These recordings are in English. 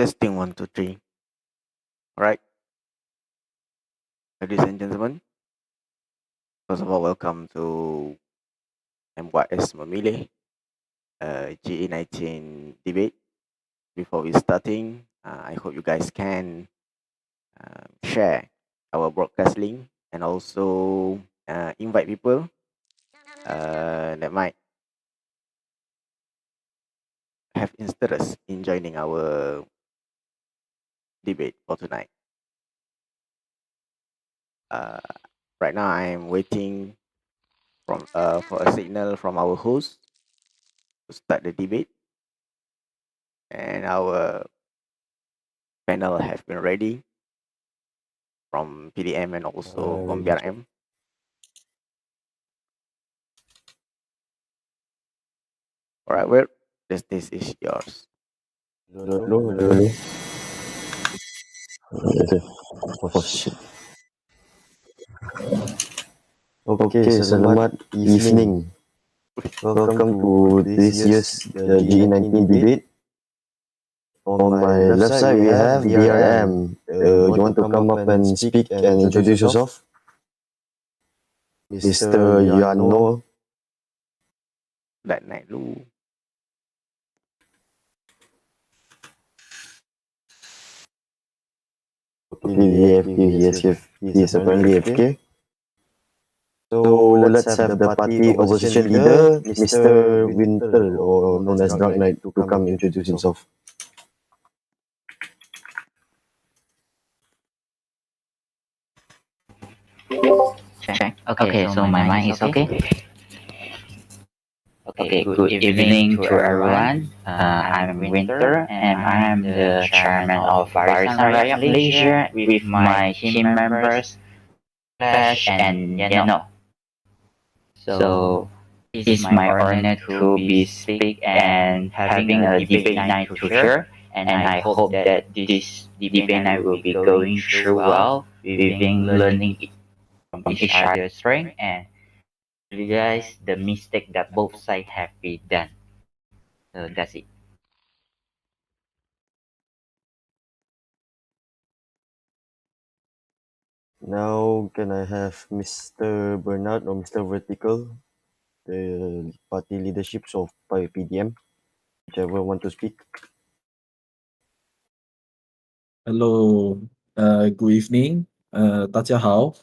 Testing one, two, three. All right, ladies and gentlemen. First of all, welcome to MYS Memilih, GE-19 debate. Before we starting, I hope you guys can share our broadcast link and also invite people that might have interest in joining our debate for tonight. Right now, I'm waiting for a signal from our host to start the debate, and our panel have been ready from PDM and also from BRM. All right, well, this is yours. Dulu. Oh shit. Okay, selamat evening. Welcome to this year's GE-19 debate. On my left side we have BRM. You want to come up and speak and introduce yourself? Mr. Yano. DarkKnight dulu. Okay, he is apparently AFK. So let's have the party opposition leader, Mr. Winter, or known as Dark Knight, to come introduce himself. Check. Okay, so my mic is okay. Okay, good evening to everyone. I'm Winter, and I am the chairman of Barisan Rakyat Malaysia with my team members, Flash and Yano. So it's my honor to be speak and having a debate night to share, and I hope that this debate night will be going through well. We've been learning from each other's strength and realize the mistake that both sides have been done. So that's it. Now, can I have Mr. Bernard or Mr. Vertical, the party leadership of PDM, whichever want to speak? Hello, good evening. 大家好.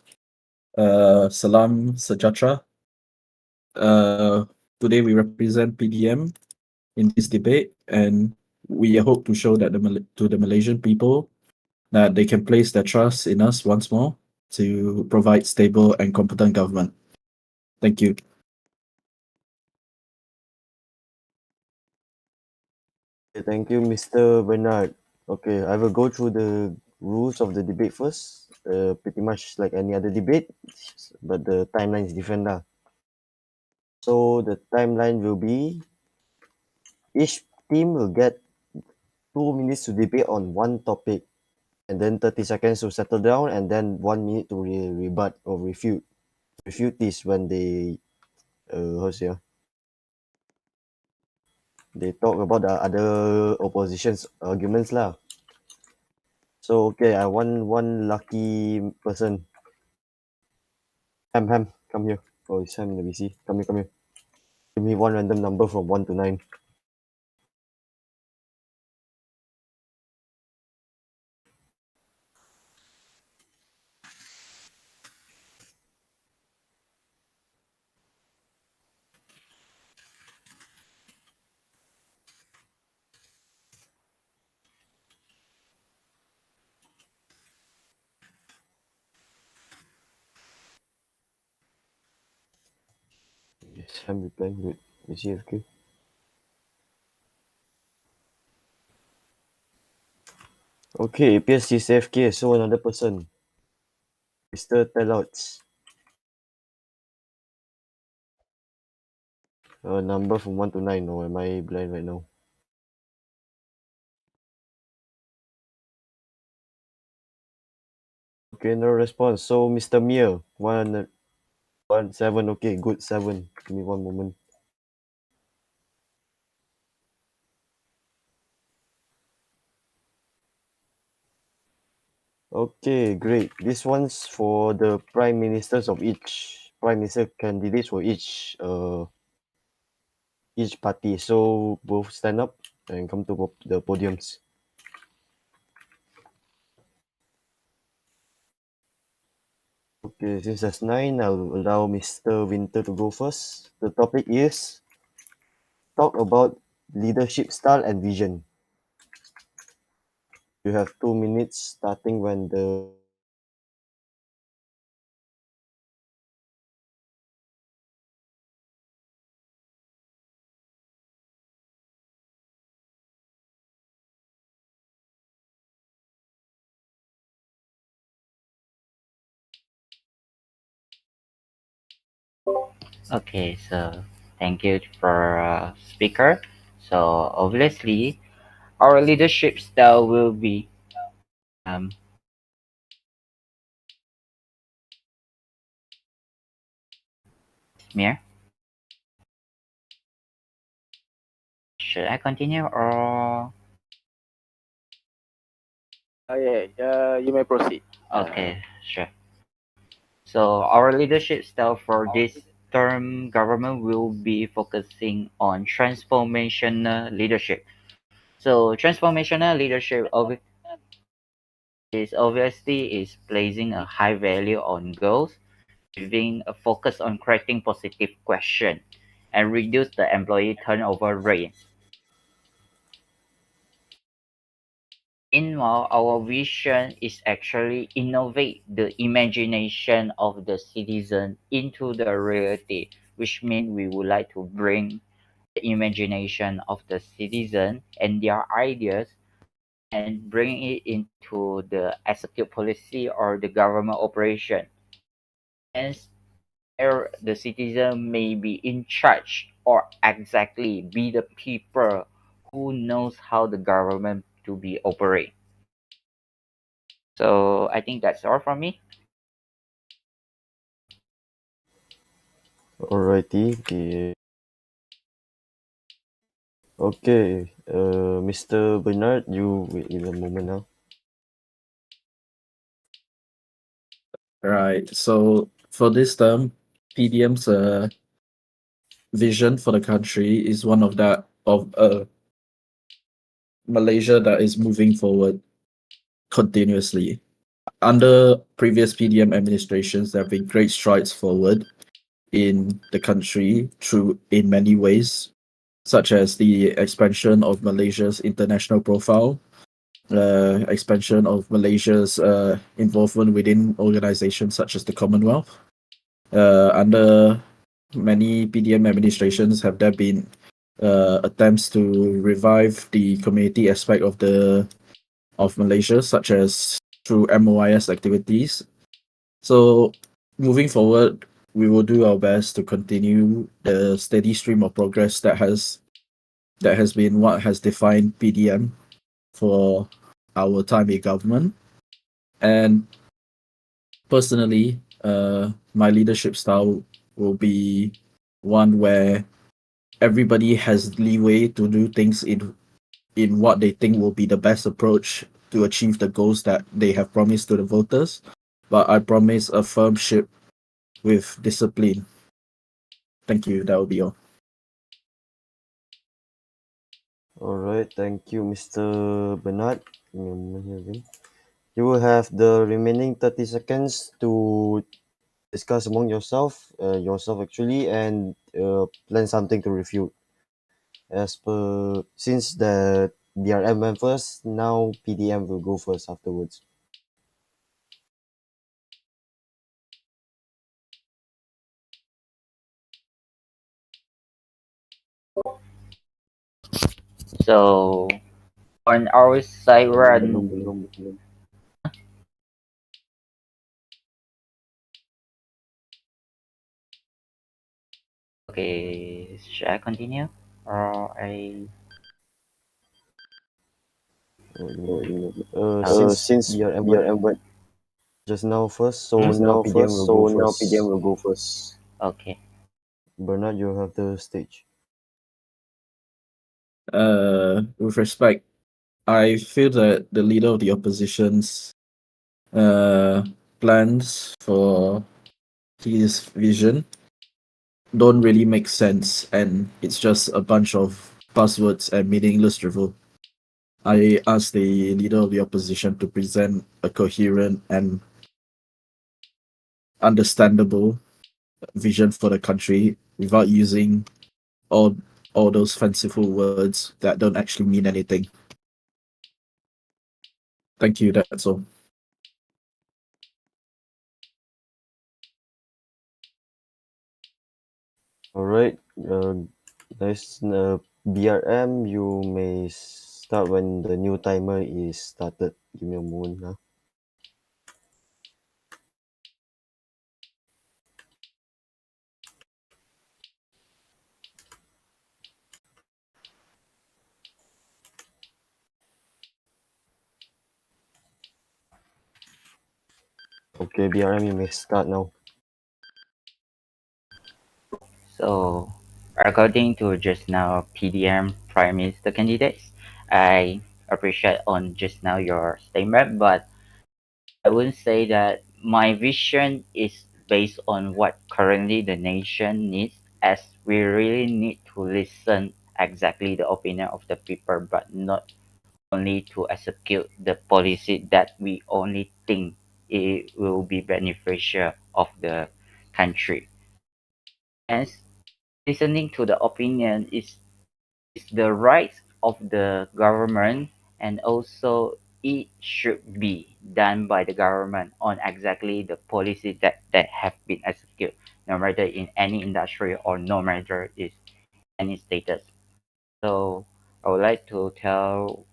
Salam sejahtera. Today we represent PDM in this debate, and we hope to show that to the Malaysian people that they can place their trust in us once more to provide stable and competent government. Thank you. Thank you, Mr. Bernard. Okay, I will go through the rules of the debate first. Pretty much like any other debate, but the timeline is different now. So the timeline will be each team will get 2 minutes to debate on one topic, and then 30 seconds to settle down, and then 1 minute to rebut or refute. Refute this when they they talk about the other opposition's arguments lah. So okay, I want one lucky person. Ham, come here. Oh, it's Ham in the VC. Come here. Give me one random number from 1 to 9. Yes, Ham replying. Good. Is he okay? Okay, appears he's AFK, so another person. Mr. Telouts. Number from 1 to 9, or am I blind right now? Okay, no response. So Mr. Mir, 7, okay, good, 7. Give me one moment. Okay, great. This one's for the prime ministers of each prime minister candidates for each party. So both stand up and come to the podiums. Okay, since there's 9, I'll allow Mr. Winter to go first. The topic is talk about leadership style and vision. You have 2 minutes starting when the Okay, so thank you for speaker. So obviously, our leadership style will be um Mir. Should I continue or Yeah, you may proceed. okay, sure. So our leadership style for this term government will be focusing on transformational leadership. So transformational leadership obviously is placing a high value on goals, giving a focus on creating positive question, and reduce the employee turnover rate. Meanwhile, our vision is actually innovate the imagination of the citizen into the reality, which means we would like to bring the imagination of the citizen and their ideas and bring it into the execute policy or the government operation. Hence, where the citizen may be in charge or exactly be the people who knows how the government to be operate. So I think that's all from me. alrighty. Okay, Mr. Bernard, you wait in a moment now. Right. So for this term, PDM's vision for the country is one of Malaysia that is moving forward continuously. Under previous PDM administrations, there have been great strides forward in the country through in many ways, such as the expansion of Malaysia's international profile, expansion of Malaysia's involvement within organizations such as the Commonwealth. Under many PDM administrations, have there been attempts to revive the community aspect of Malaysia, such as through MYS activities. So moving forward, we will do our best to continue the steady stream of progress that has been what has defined PDM for our time in government. And personally, my leadership style will be one where everybody has leeway to do things in what they think will be the best approach to achieve the goals that they have promised to the voters. But I promise a firm ship with discipline. Thank you. That will be all. Alright, thank you, Mr. Bernard. Give me a moment here again. You will have the remaining 30 seconds to discuss among yourself actually, and plan something to refute. As per since the BRM went first, now PDM will go first afterwards. So on our side, Belum. okay, should I continue or I? Since Since BRM went BRM went just now first, so now PDM will go first. will go first. Okay. Bernard, you have the stage. With respect, I feel that the leader of the oppositions plans for his vision don't really make sense, and it's just a bunch of buzzwords and meaningless drivel. I asked the leader of the opposition to present a coherent and understandable vision for the country without using all all those fanciful words that don't actually mean anything. Thank you, that's all. All right, guys, BRM, you may start when the new timer is started. Give me a moment now. Okay, BRM, you may start now. So, according to just now PDM Prime Minister candidates, I appreciate on just now your statement, but I wouldn't say that my vision is based on what currently the nation needs, as we really need to listen exactly the opinion of the people, but not only to execute the policy that we only think it will be beneficial of the country. Hence, listening to the opinion is the right of the government, and also it should be done by the government on exactly the policy that have been executed, no matter in any industry or no matter is any status. So I would like to tell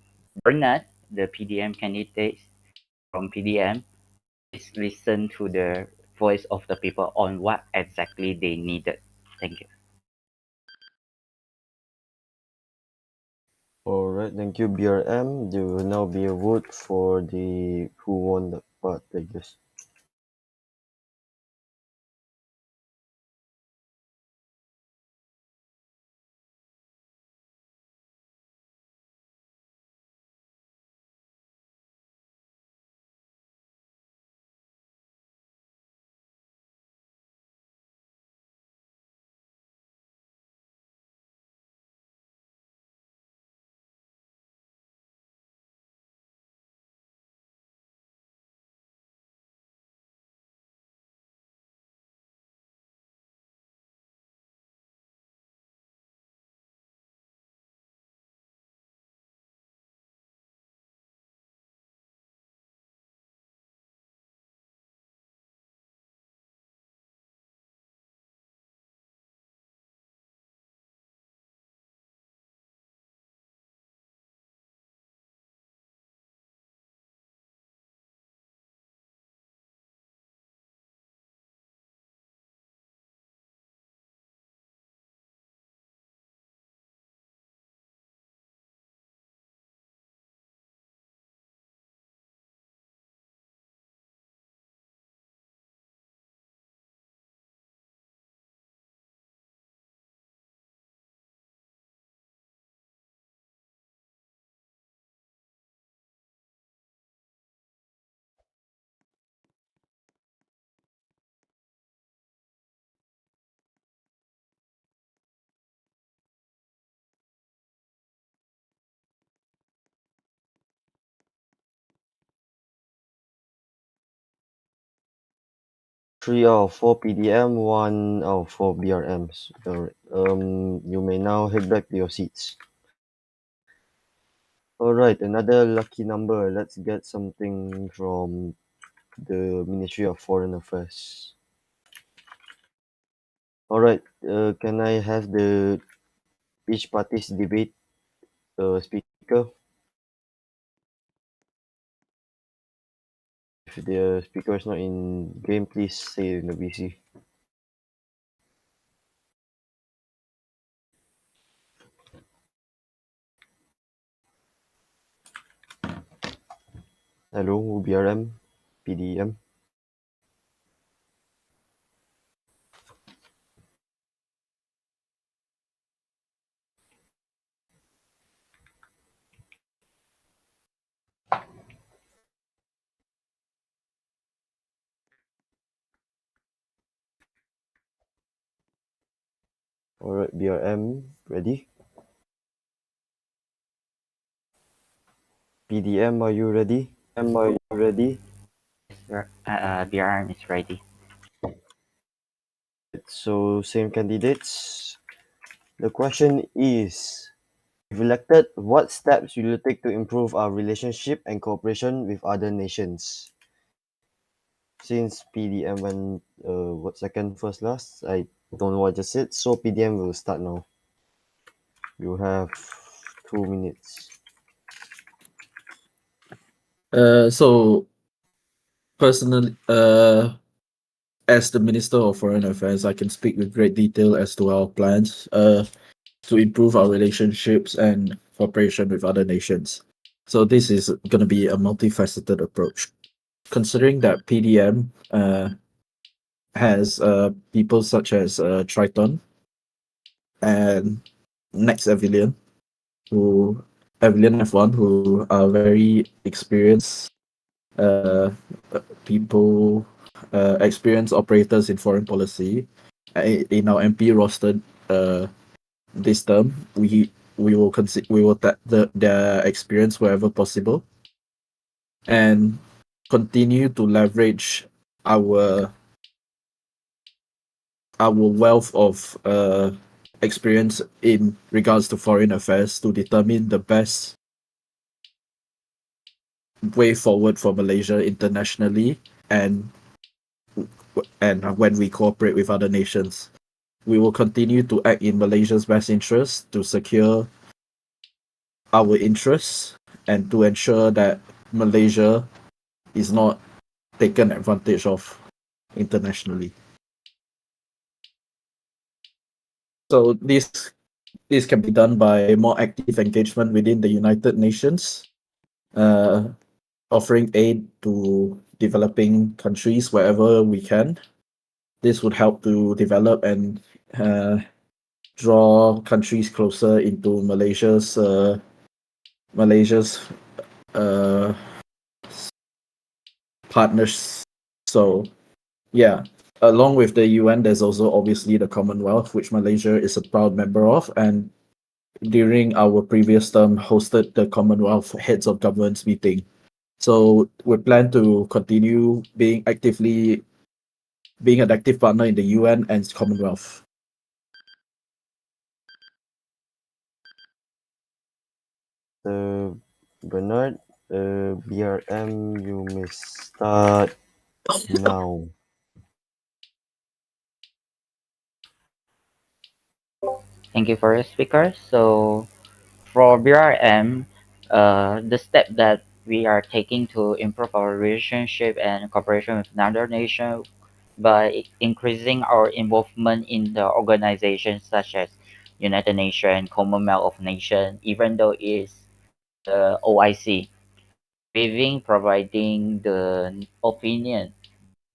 Bernard, the PDM candidate from PDM, is listen to the voice of the people on what exactly they needed. Thank you. All right, thank you, BRM. There will now be a vote for the who won the part, I guess. Three out of four PDM, one out of four BRMs. All right. You may now head back to your seats. All right, another lucky number. Let's get something from the Ministry of Foreign Affairs. All right, can I have the each party's debate speaker? If the speaker is not in game, please say in the VC. Hello, BRM, PDM. Alright, BRM, ready? PDM, are you ready? BRM is ready. So, same candidates. The question is, if elected, what steps will you take to improve our relationship and cooperation with other nations? Since PDM went second first last, I don't know what I just said, so PDM will start now. You have 2 minutes. So personally, as the Minister of Foreign Affairs, I can speak with great detail as to our plans to improve our relationships and cooperation with other nations. So this is going to be a multifaceted approach. Considering that PDM has people such as Triton and Next who Avilion F1, who are very experienced uh, people, experienced operators in foreign policy. In our MP roster this term, we will tap their experience wherever possible, and continue to leverage our wealth of experience in regards to foreign affairs to determine the best way forward for Malaysia internationally, and when we cooperate with other nations. We will continue to act in Malaysia's best interest to secure our interests and to ensure that Malaysia is not taken advantage of internationally. So this can be done by more active engagement within the United Nations, offering aid to developing countries wherever we can. This would help to develop and draw countries closer into Malaysia's partners. So yeah, along with the UN, there's also obviously the Commonwealth, which Malaysia is a proud member of, and during our previous term hosted the Commonwealth Heads of Governments meeting. So we plan to continue being an active partner in the UN and Commonwealth. Bernard, BRM, you may start now. Thank you for your speaker. So for BRM, the step that we are taking to improve our relationship and cooperation with another nation by increasing our involvement in the organizations such as United Nations, Commonwealth of Nations, even though it's the OIC, providing the opinion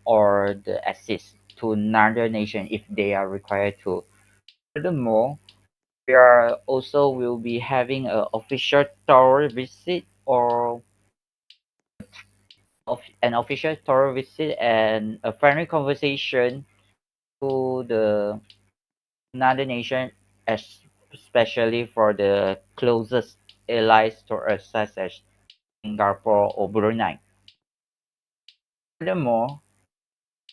or the assist to another nation if they are required to. Furthermore, we are also will be having an official tour visit or an official tour visit and a friendly conversation to the another nation, especially for the closest allies to us, such as Singapore or Brunei. Furthermore,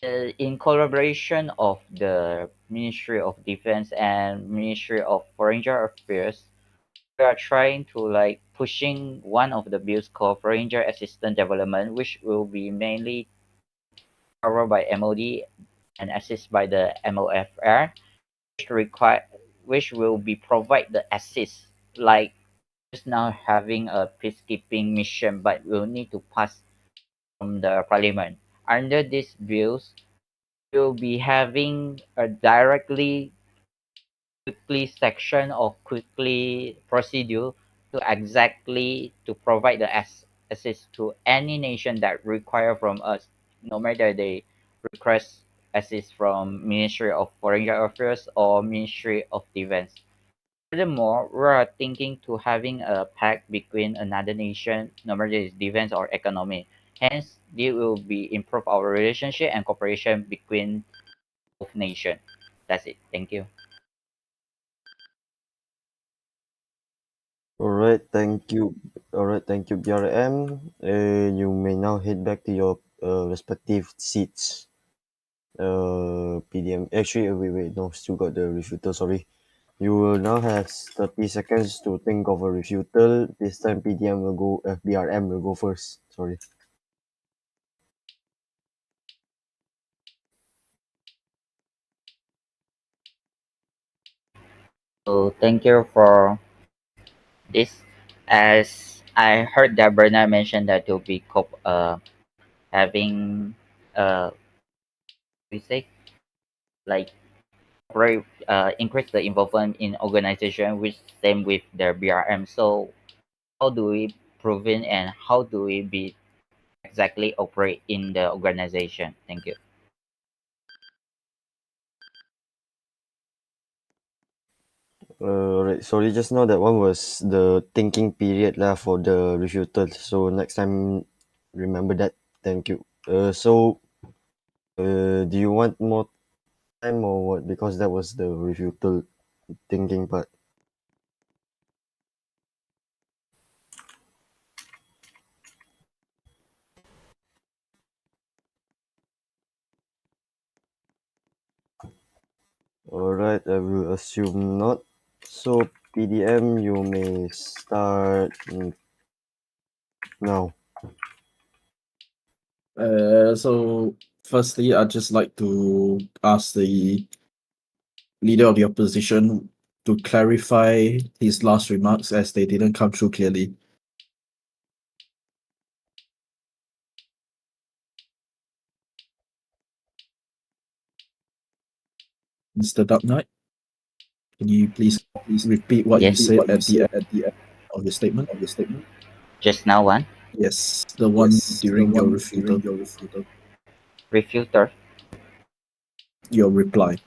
in collaboration of the Ministry of Defense and Ministry of Foreign Affairs, we are trying to like pushing one of the bills called Foreign Assistance Development, which will be mainly covered by MOD and assist by the MOFR, which will be provide the assist like just now having a peacekeeping mission, but will need to pass from the parliament. Under these bills, we'll be having a directly quickly section or quickly procedure to exactly to provide the assist to any nation that require from us, no matter they request assist from Ministry of Foreign Affairs or Ministry of Defense. Furthermore, we are thinking to having a pact between another nation, no matter it's defense or economy. Hence, this will be improve our relationship and cooperation between both nations. That's it. Thank you. Alright, thank you. Alright, thank you, BRM. You may now head back to your respective seats. PDM. Actually, wait, no, still got the refutal. Sorry. You will now have 30 seconds to think of a refutal. This time, PDM will go. BRM will go first. Sorry. So thank you for this. As I heard that Bernard mentioned that you'll be having we say like increase the involvement in organization, which same with their BRM. So how do we prove it and how do we be exactly operate in the organization? Thank you. Alright, sorry, just now that one was the thinking period lah for the refutal. So next time, remember that. Thank you. Do you want more time or what? Because that was the refutal thinking part. Alright, I will assume not. So PDM, you may start now. So firstly, I'd just like to ask the leader of the opposition to clarify his last remarks as they didn't come through clearly. Mr. DarkKnight, can you please repeat what you Yes. said at the end of your statement? Just now one Yes, the one during your refutal, refuter. your reply.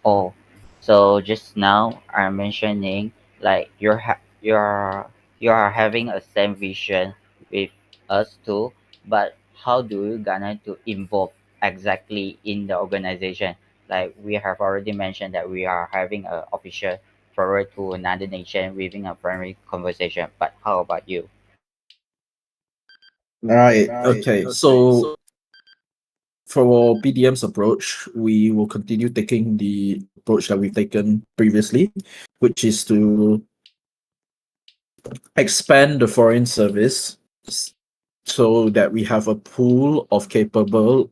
Oh, so just now I'm mentioning like you are having a same vision with us too, but how do you gonna to involve exactly in the organization? Like we have already mentioned that we are having a official forward to another nation within a primary conversation. But how about you? Right. Okay. So for BDM's approach, we will continue taking the approach that we've taken previously, which is to expand the foreign service so that we have a pool of capable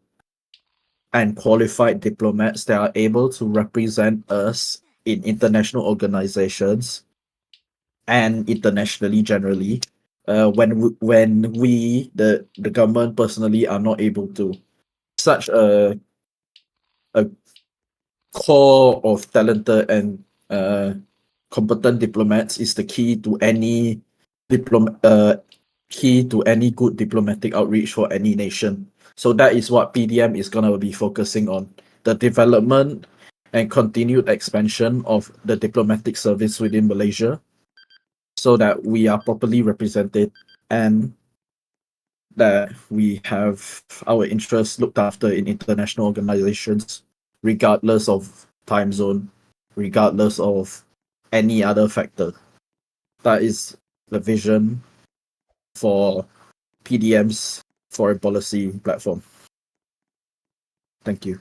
and qualified diplomats that are able to represent us in international organizations and internationally generally when we the government personally are not able to. Such a core of talented and competent diplomats is the key to any good diplomatic outreach for any nation. So that is what PDM is gonna be focusing on: the development and continued expansion of the diplomatic service within Malaysia, so that we are properly represented and that we have our interests looked after in international organizations, regardless of time zone, regardless of any other factor. That is the vision for PDM's foreign policy platform. Thank you.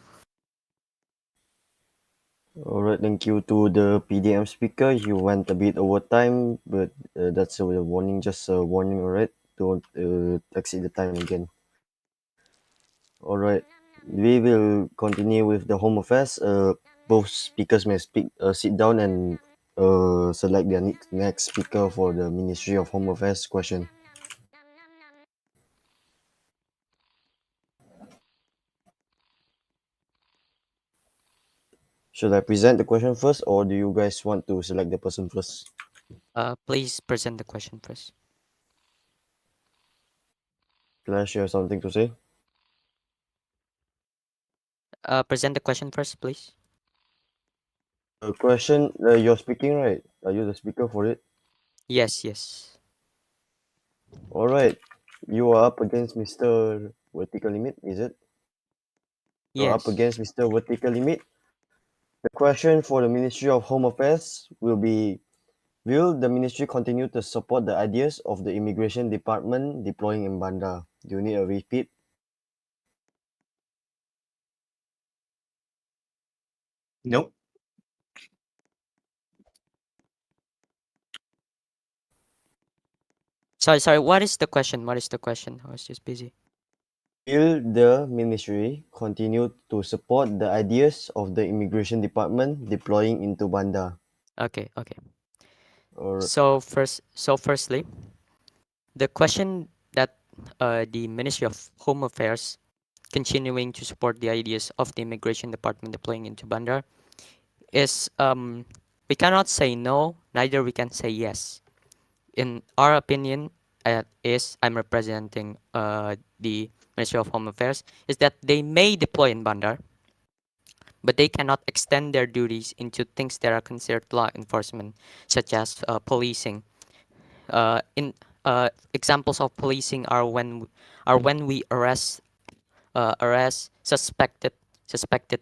Alright, thank you to the PDM speaker. You went a bit over time, but that's a warning, just a warning, alright? Don't exceed the time again. Alright, we will continue with the Home Affairs. Both speakers may sit down and select their next speaker for the Ministry of Home Affairs question. Should I present the question first, or do you guys want to select the person first? Please present the question first. Clash, you have something to say? Present the question first, please. The question, you're speaking, right? Are you the speaker for it? Yes. Alright, you are up against Mr. Vertical Limit, is it? You're up Yes. against Mr. Vertical Limit. The question for the Ministry of Home Affairs will be, Will the ministry continue to support the ideas of the immigration department deploying in Bandar? Do you need a repeat? Nope. Sorry. What is the question? What is the question? I was just busy. Will the ministry continue to support the ideas of the immigration department deploying into Bandar? Okay. Or Firstly, the question that the Ministry of Home Affairs continuing to support the ideas of the immigration department deploying into Bandar is we cannot say no, neither we can say yes. In our opinion, I'm representing the Ministry of Home Affairs, is that they may deploy in Bandar, but they cannot extend their duties into things that are considered law enforcement, such as policing. In Examples of policing are when we arrest suspected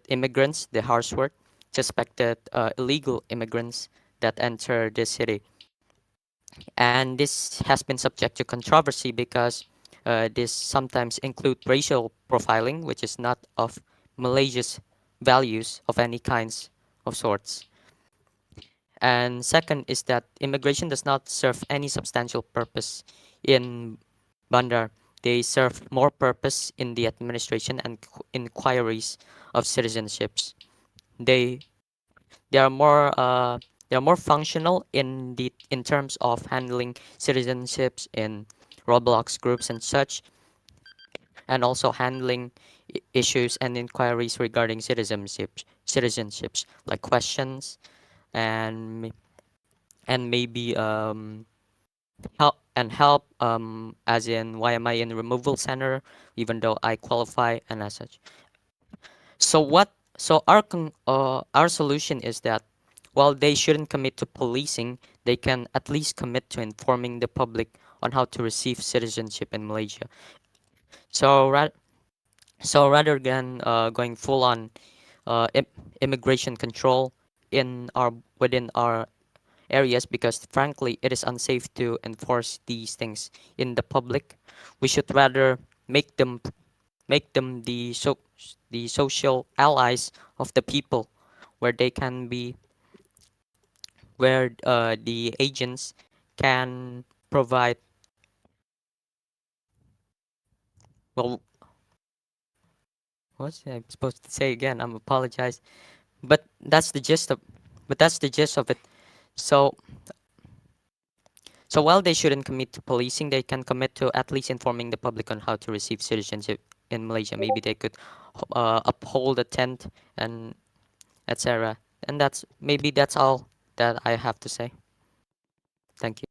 immigrants, the harsh word, suspected illegal immigrants that enter the city. And this has been subject to controversy because this sometimes include racial profiling, which is not of Malaysia's values of any kinds of sorts. And second is that immigration does not serve any substantial purpose in Bandar. They serve more purpose in the administration and inquiries of citizenships. They they are more functional in terms of handling citizenships in Roblox groups and such, and also handling issues and inquiries regarding citizenships like questions and maybe help as in why am I in removal center even though I qualify and as such. Our solution is that while they shouldn't commit to policing, they can at least commit to informing the public on how to receive citizenship in Malaysia. So rather than going full on immigration control within our areas, because frankly it is unsafe to enforce these things in the public, we should rather make them the social allies of the people, where they can be where the agents can provide, well, what's I supposed to say again? I'm apologize, but that's the gist of it. So so while they shouldn't commit to policing, they can commit to at least informing the public on how to receive citizenship in Malaysia. Maybe they could uphold a tent and etc. And that's all that I have to say. Thank you.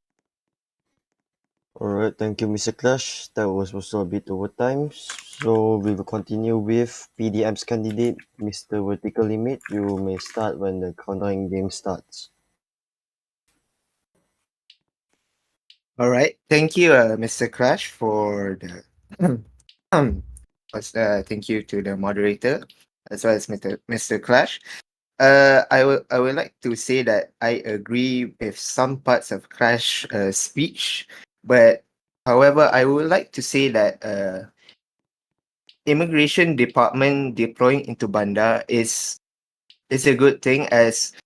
Alright, thank you, Mr. Clash. That was also a bit over time. So we will continue with PDM's candidate, Mr. Vertical Limit. You may start when the countdown game starts. All right. Thank you, Mr. Crash, for the. Thank you to the moderator as well as Mr. Clash. I would like to say that I agree with some parts of Clash speech, but however, I would like to say that immigration department deploying into Bandar is a good thing, as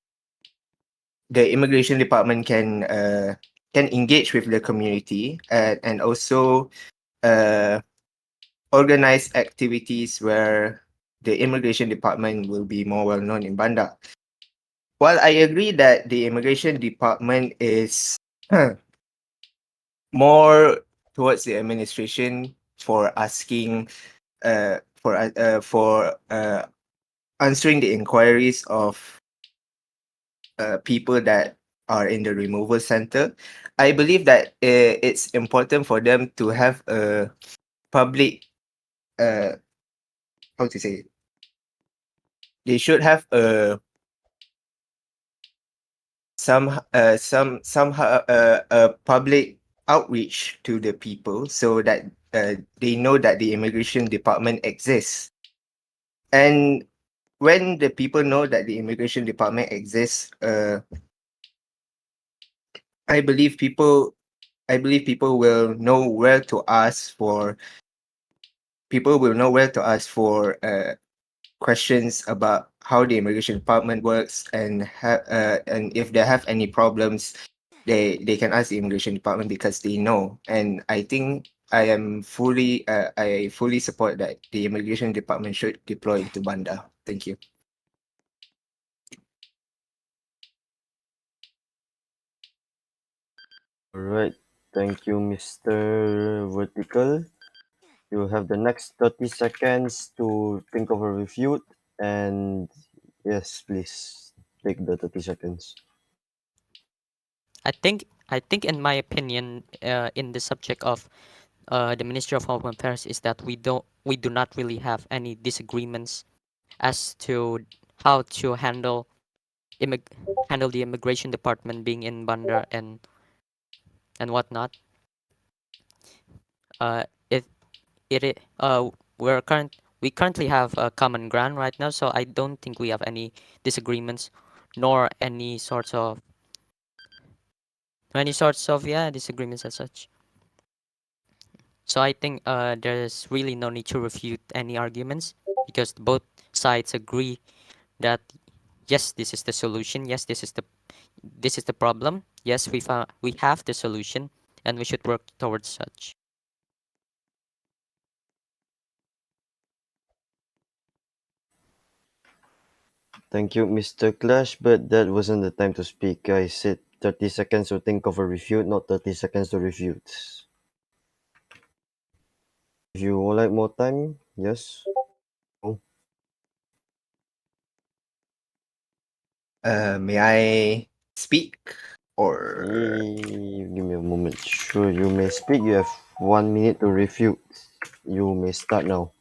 the immigration department can engage with the community and also organize activities where the immigration department will be more well known in Bandar. While I agree that the immigration department is more towards the administration for asking for answering the inquiries of people that are in the removal center, I believe that it's important for them to have a public how to say it? They should have a public outreach to the people so that they know that the immigration department exists. And when the people know that the immigration department exists, I believe people will know where to ask for questions about how the immigration department works, and if they have any problems, they can ask the immigration department because they know. And I think I fully support that the immigration department should deploy into Banda. Thank you. All right. Thank you, Mr. Vertical. You have the next 30 seconds to think of a refute. And yes, please take the 30 seconds. I think in my opinion, in the subject of the Ministry of Home Affairs, is that we do not really have any disagreements as to how to immig- handle the immigration department being in Bandar and whatnot. It it I- we currently have a common ground right now, so I don't think we have any disagreements, nor any sorts of disagreements as such. So I think there's really no need to refute any arguments because both sides agree that yes, this is the solution. Yes, this is the problem. Yes, we have the solution, and we should work towards such. Thank you, Mr. Clash, but that wasn't the time to speak. I said 30 seconds to think of a refute, not 30 seconds to refute. If you would like more time, yes. May I speak or? Give me a moment. Sure, you may speak. You have 1 minute to refute. You may start now.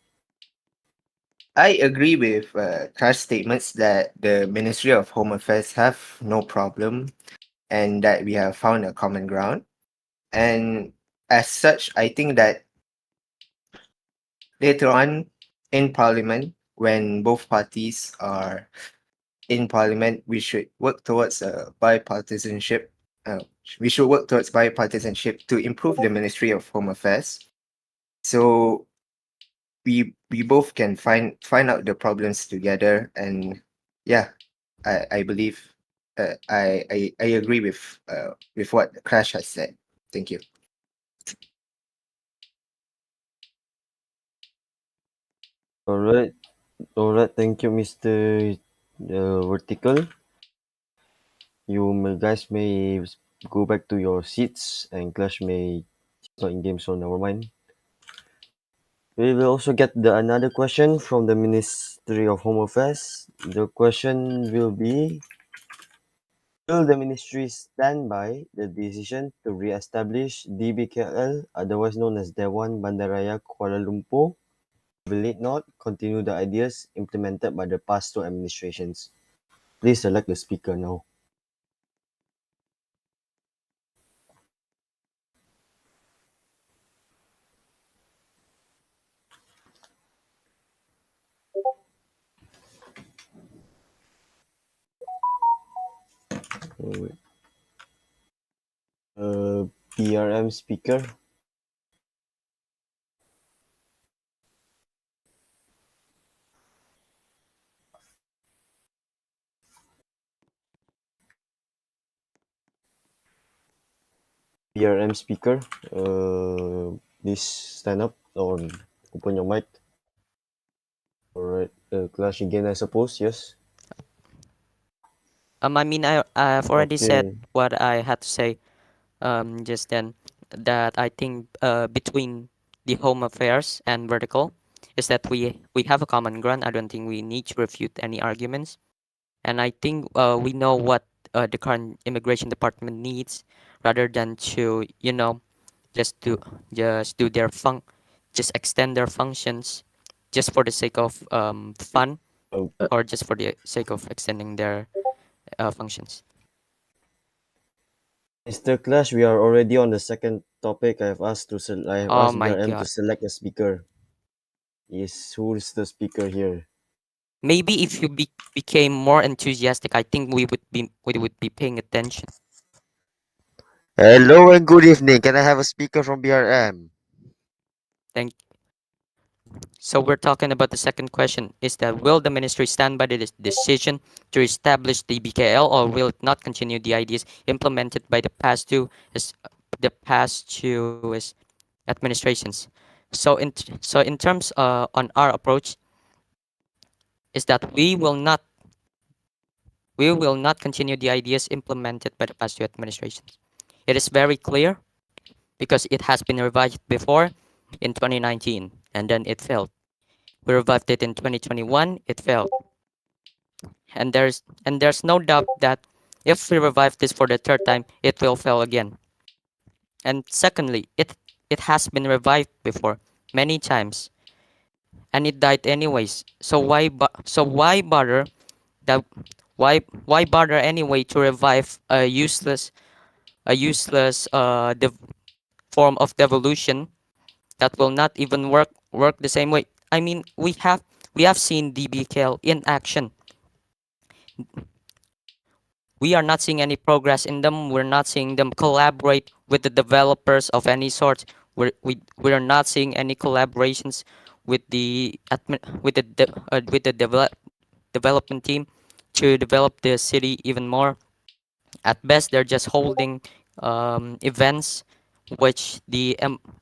I agree with Clash's statements that the Ministry of Home Affairs have no problem and that we have found a common ground. And as such, I think that later on in Parliament, when both parties are in Parliament, we should work towards bipartisanship. We should work towards bipartisanship to improve the Ministry of Home Affairs. So we both can find out the problems together. And yeah, I believe I agree with what Crash has said. Thank you. Alright. Alright, thank you, Mr. Vertical. Guys may go back to your seats, and Clash may not in game, so never mind. We will also get another question from the Ministry of Home Affairs. The question will be: will the ministry stand by the decision to re-establish DBKL, otherwise known as Dewan Bandaraya Kuala Lumpur? Will it not continue the ideas implemented by the past two administrations? Please select the speaker now. Oh, wait. PRM speaker. PRM speaker. Please stand up or open your mic. Alright. Clash again, I suppose. Yes. I mean, I've already said Okay. what I had to say just then, that I think between the Home Affairs and Vertical is that we have a common ground. I don't think we need to refute any arguments, and I think we know what the current immigration department needs, rather than to just do just do their just extend their functions just for the sake of fun, Uh, or just for the sake of extending their functions. Mr. Clash, we are already on the second topic. I have Oh asked my BRM to god. select a speaker. Yes, who is the speaker here? Maybe if you became more enthusiastic, I think we would be paying attention. Hello and good evening. Can I have a speaker from BRM? So we're talking about the second question is that will the ministry stand by the decision to establish the BKL, or will it not continue the ideas implemented by the past two administrations? So in terms on our approach is that we will not continue the ideas implemented by the past two administrations. It is very clear because it has been revived before in 2019 and then it failed. We revived it in 2021, it failed. And there's no doubt that if we revive this for the third time, it will fail again. And secondly, it has been revived before many times and it died anyways. So why bother that why bother anyway to revive a useless form of devolution that will not even work the same way. I mean, we have seen DBKL in action. We are not seeing any progress in them. We're not seeing them collaborate with the developers of any sort. We are not seeing any collaborations with the development team to develop the city even more. At best, they're just holding events which the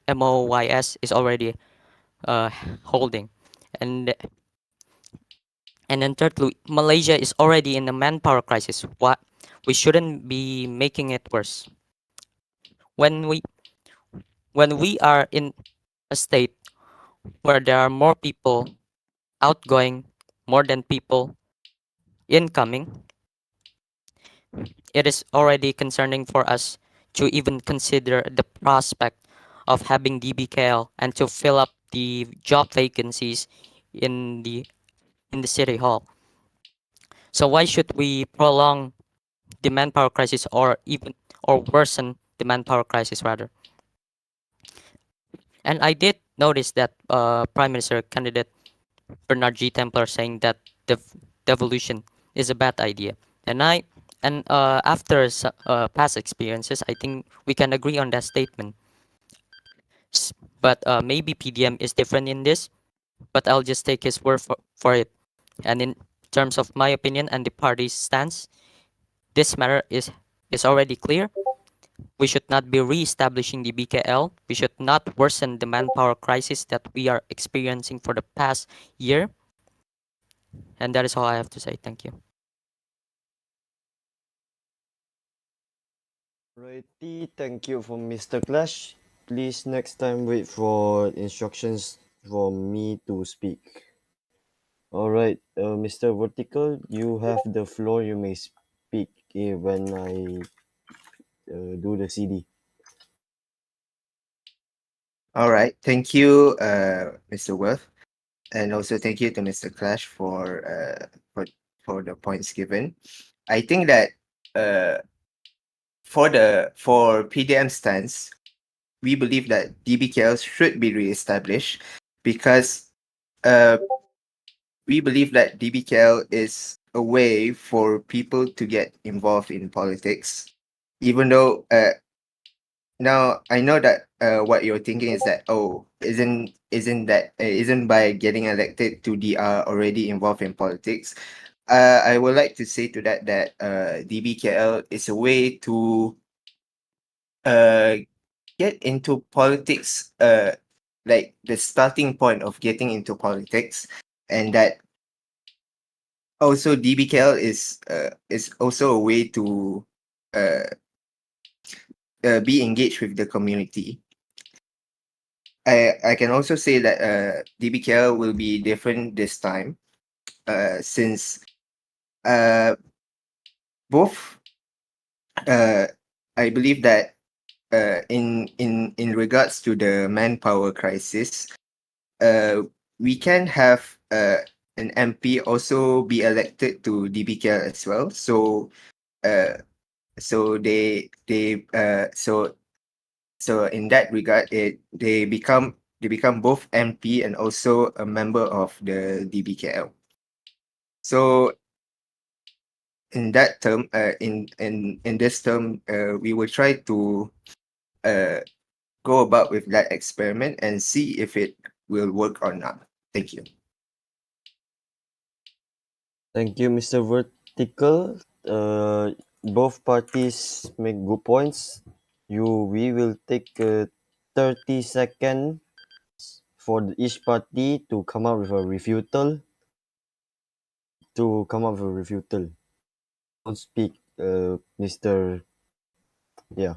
MOYS is already uh, holding. And and then thirdly, Malaysia is already in a manpower crisis. What we shouldn't be making it worse. When we when we are in a state where there are more people outgoing more than people incoming, it is already concerning for us to even consider the prospect of having DBKL and to fill up the job vacancies in the city hall. So why should we prolong the manpower crisis or worsen the manpower crisis rather? And I did notice that Prime Minister candidate BernardGTempler saying that devolution is a bad idea. And after past experiences, I think we can agree on that statement. But maybe PDM is different in this, but I'll just take his word for it. And in terms of my opinion and the party's stance, this matter is already clear. We should not be re-establishing the BKL. We should not worsen the manpower crisis that we are experiencing for the past year. And that is all I have to say. Thank you. Righty, thank you from Mr. Clash. Please next time wait for instructions for me to speak. Alright, Mr. Vertical, you have the floor. You may speak when I do the CD. All right. Thank you, Mr. Worth, and also thank you to Mr. Clash for the points given. I think that for PDM stance, we believe that DBKL should be reestablished because we believe that DBKL is a way for people to get involved in politics, even though now I know that what you're thinking is that, oh, isn't by getting elected to DR already involved in politics. I would like to say to that DBKL is a way to get into politics, like the starting point of getting into politics, and that also DBKL is also a way to uh, be engaged with the community. I can also say that DBKL will be different this time, since both I believe that in regards to the manpower crisis, we can have an MP also be elected to DBKL as well. So so in that regard, they become both MP and also a member of the DBKL. So in that term, in this term, we will try to uh, go about with that experiment and see if it will work or not. Thank you. Thank you, Mr. Vertical. Both parties make good points. We will take 30 seconds for each party to come up with a refutal. Don't speak, Mr. Yeah.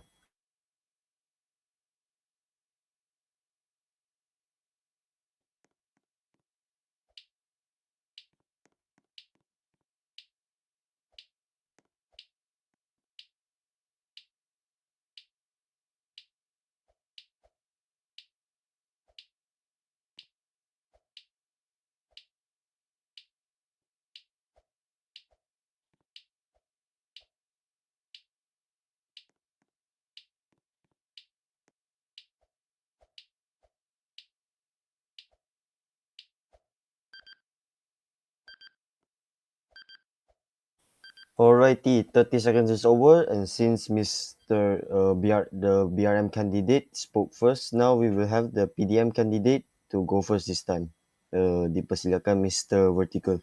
Alrighty, 30 seconds is over, and since Mr. The BRM candidate spoke first, now we will have the PDM candidate to go first this time. Dipersilakan Mr. Vertical.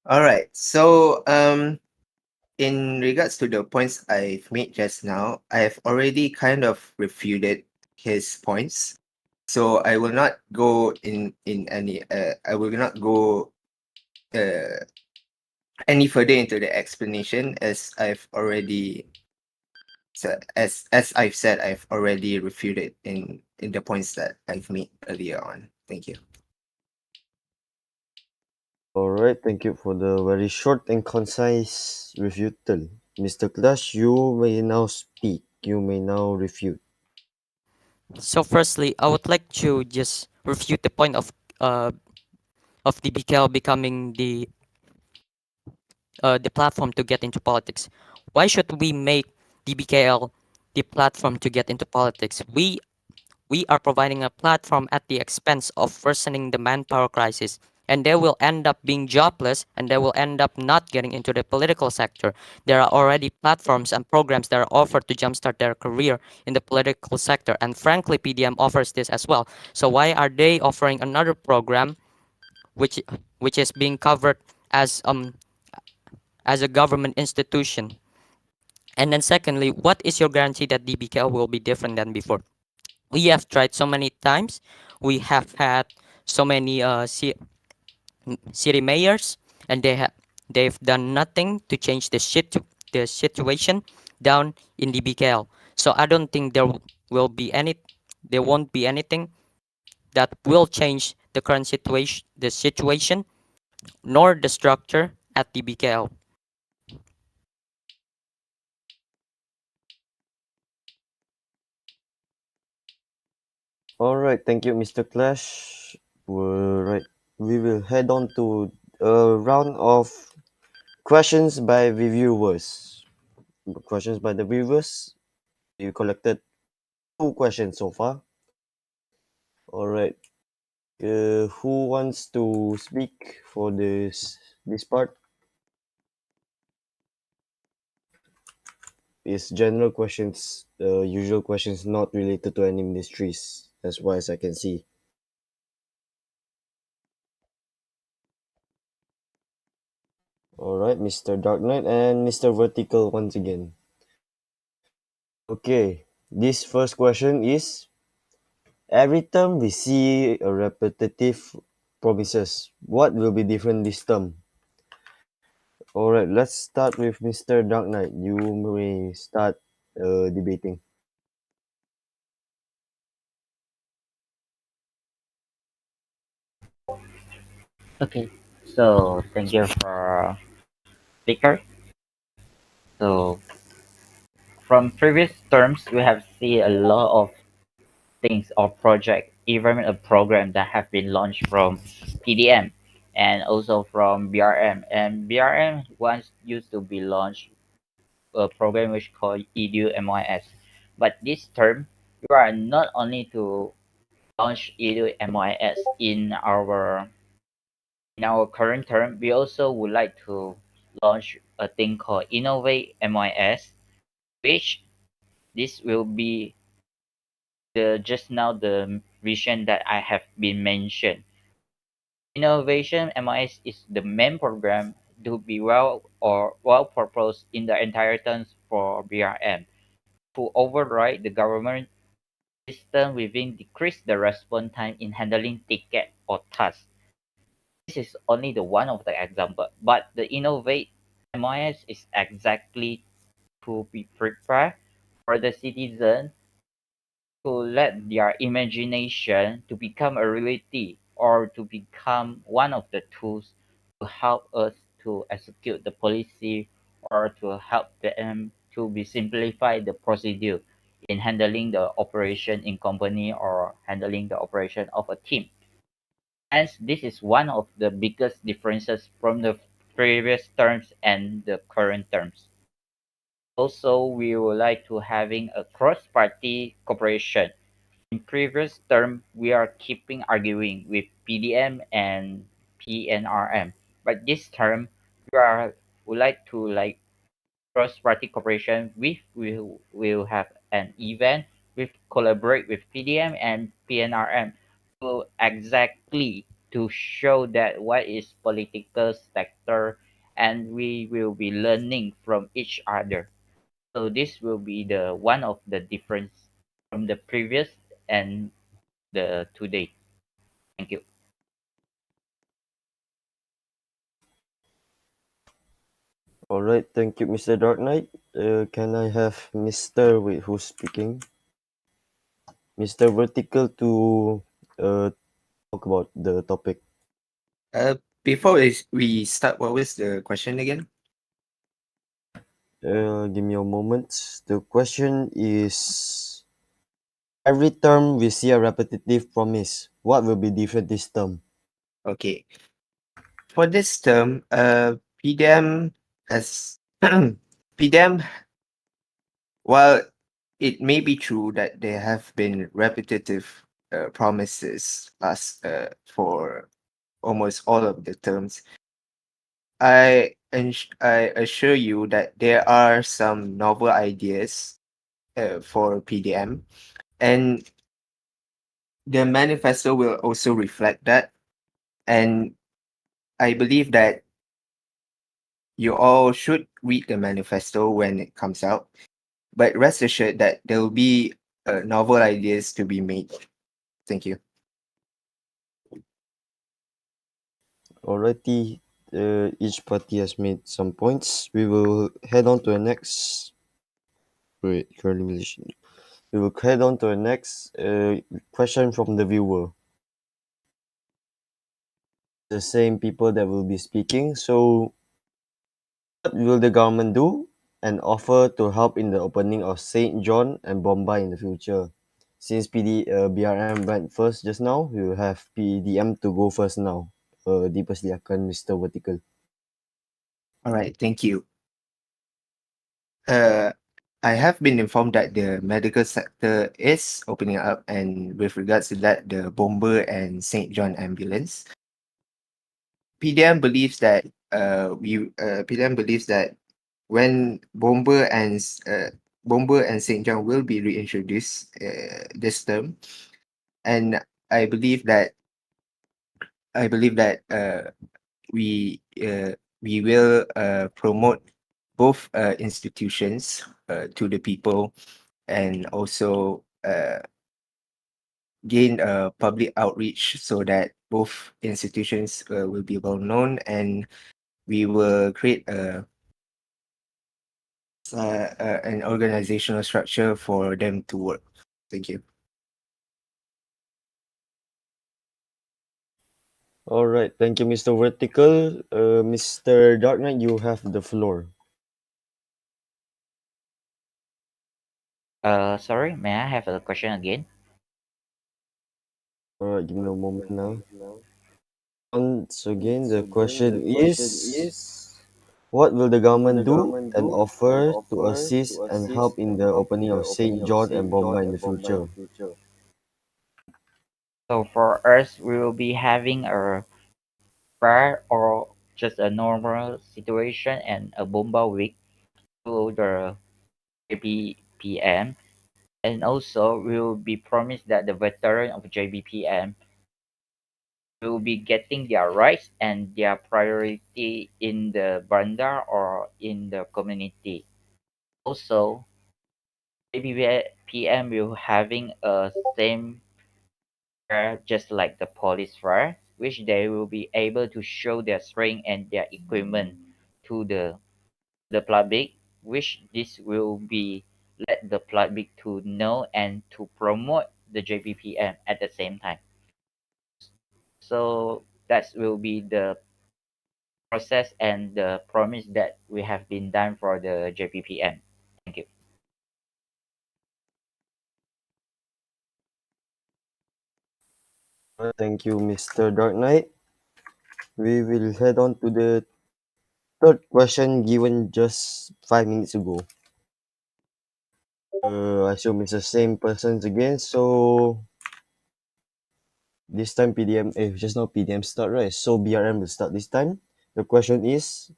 All right. So in regards to the points I've made just now, I have already kind of refuted his points. So I will not go in any I will not go uh any further into the explanation, as I've already as I've said, I've already refuted in the points that I've made earlier on. Thank you. Alright, thank you for the very short and concise refutal. Mr. Clash, you may now speak. You may now refute. So firstly, I would like to just refute the point of the BKL becoming the platform to get into politics. Why should we make the BKL the platform to get into politics? We are providing a platform at the expense of worsening the manpower crisis, and they will end up being jobless, and they will end up not getting into the political sector. There are already platforms and programs that are offered to jumpstart their career in the political sector, and frankly PDM offers this as well. So why are they offering another program which which is being covered as a government institution? And then secondly, what is your guarantee that DBKL will be different than before? We have tried so many times. We have had so many city mayors, and they've done nothing to change the situation down in the BKL. So I don't think will be any there won't be anything that will change the current situation, nor the structure at the BKL. Alright, thank you, Mr. Clash. Right, we will head on to a round of questions by reviewers. Questions by the viewers. You collected 2 questions so far. Alright, who wants to speak for this part? It's general questions, usual questions not related to any ministries, as far as I can see. Alright, Mr. Dark Knight and Mr. Vertical once again. Okay, this first question is, every term we see a repetitive promises. What will be different this term? Alright, let's start with Mr. Dark Knight. You may start debating. Okay, so thank you for speaker. So from previous terms, we have seen a lot of things or project, even a program that have been launched from PDM and also from BRM. And BRM once used to be launched a program which called EDU MYS. But this term, we are not only to launch EDU MYS in our current term, we also would like to launch a thing called Innovate MYS, which this will be the just now the vision that I have been mentioned. Innovation MIS is the main program to be well proposed in the entire terms for BRM to override the government system within decrease the response time in handling ticket or tasks. This is only the one of the example, but the innovate MIS is exactly to be prepared for the citizen to let their imagination to become a reality or to become one of the tools to help us to execute the policy or to help them to be simplify the procedure in handling the operation in company or handling the operation of a team. Hence, this is one of the biggest differences from the previous terms and the current terms. Also, we would like to having a cross-party cooperation. In previous term, we are keeping arguing with PDM and PNRM, but this term would like to like cross-party cooperation. We will have an event. We collaborate with PDM and PNRM to exactly to show that what is political sector, and we will be learning from each other. So this will be the one of the difference from the previous and the today. Thank you. All right, thank you, Mr. Dark Knight. Can I have Mr. Wait, who's speaking? Mr. Vertical to talk about the topic. Before we start, what was the question again? Give me a moment. The question is: every term we see a repetitive promise. What will be different this term? Okay. For this term, PDM as PDM, while it may be true that there have been repetitive promises last for almost all of the terms, I assure you that there are some novel ideas for PDM, and the manifesto will also reflect that. And I believe that you all should read the manifesto when it comes out, but rest assured that there will be novel ideas to be made. Thank you. Alrighty, each party has made some points. We will head on to the next. Wait, currently we will head on to the next question from the viewer. The same people that will be speaking. So, what will the government do and offer to help in the opening of St. John and Bombay in the future? Since BRM went first just now, we will have PDM to go first now. Dipersilakan Mr. Vertical. All right, thank you. I have been informed that the medical sector is opening up, and with regards to that, the Bomber and St. John ambulance. PDM believes that PDM believes that when Bomber and St. John will be reintroduced this term, and I believe that we we will promote both institutions to the people, and also gain public outreach so that both institutions will be well known, and we will create an organizational structure for them to work. Thank you. All right, thank you, Mr. Vertical. Mr. Dark Knight, you have the floor. Sorry, may I have a question again? All right, give me a moment now. Once again, the question is: what will the government do and offer to assist and help in the opening of St. John and Bombay in the future? So for us, we will be having a prayer or just a normal situation and a bomba week to the JBPM. And also, we will be promised that the veteran of JBPM will be getting their rights and their priority in the bandar or in the community. Also, JBPM will having a same fare just like the police fare, which they will be able to show their strength and their equipment to the public, which this will be let the public to know and to promote the JBPM at the same time. So that will be the process and the promise that we have been done for the JPPM. Thank you. Thank you, Mr. Dark Knight. We will head on to the third question given just 5 minutes ago. I assume it's the same persons again. So this time PDM, just now PDM start, right? So BRM will start this time. The question is,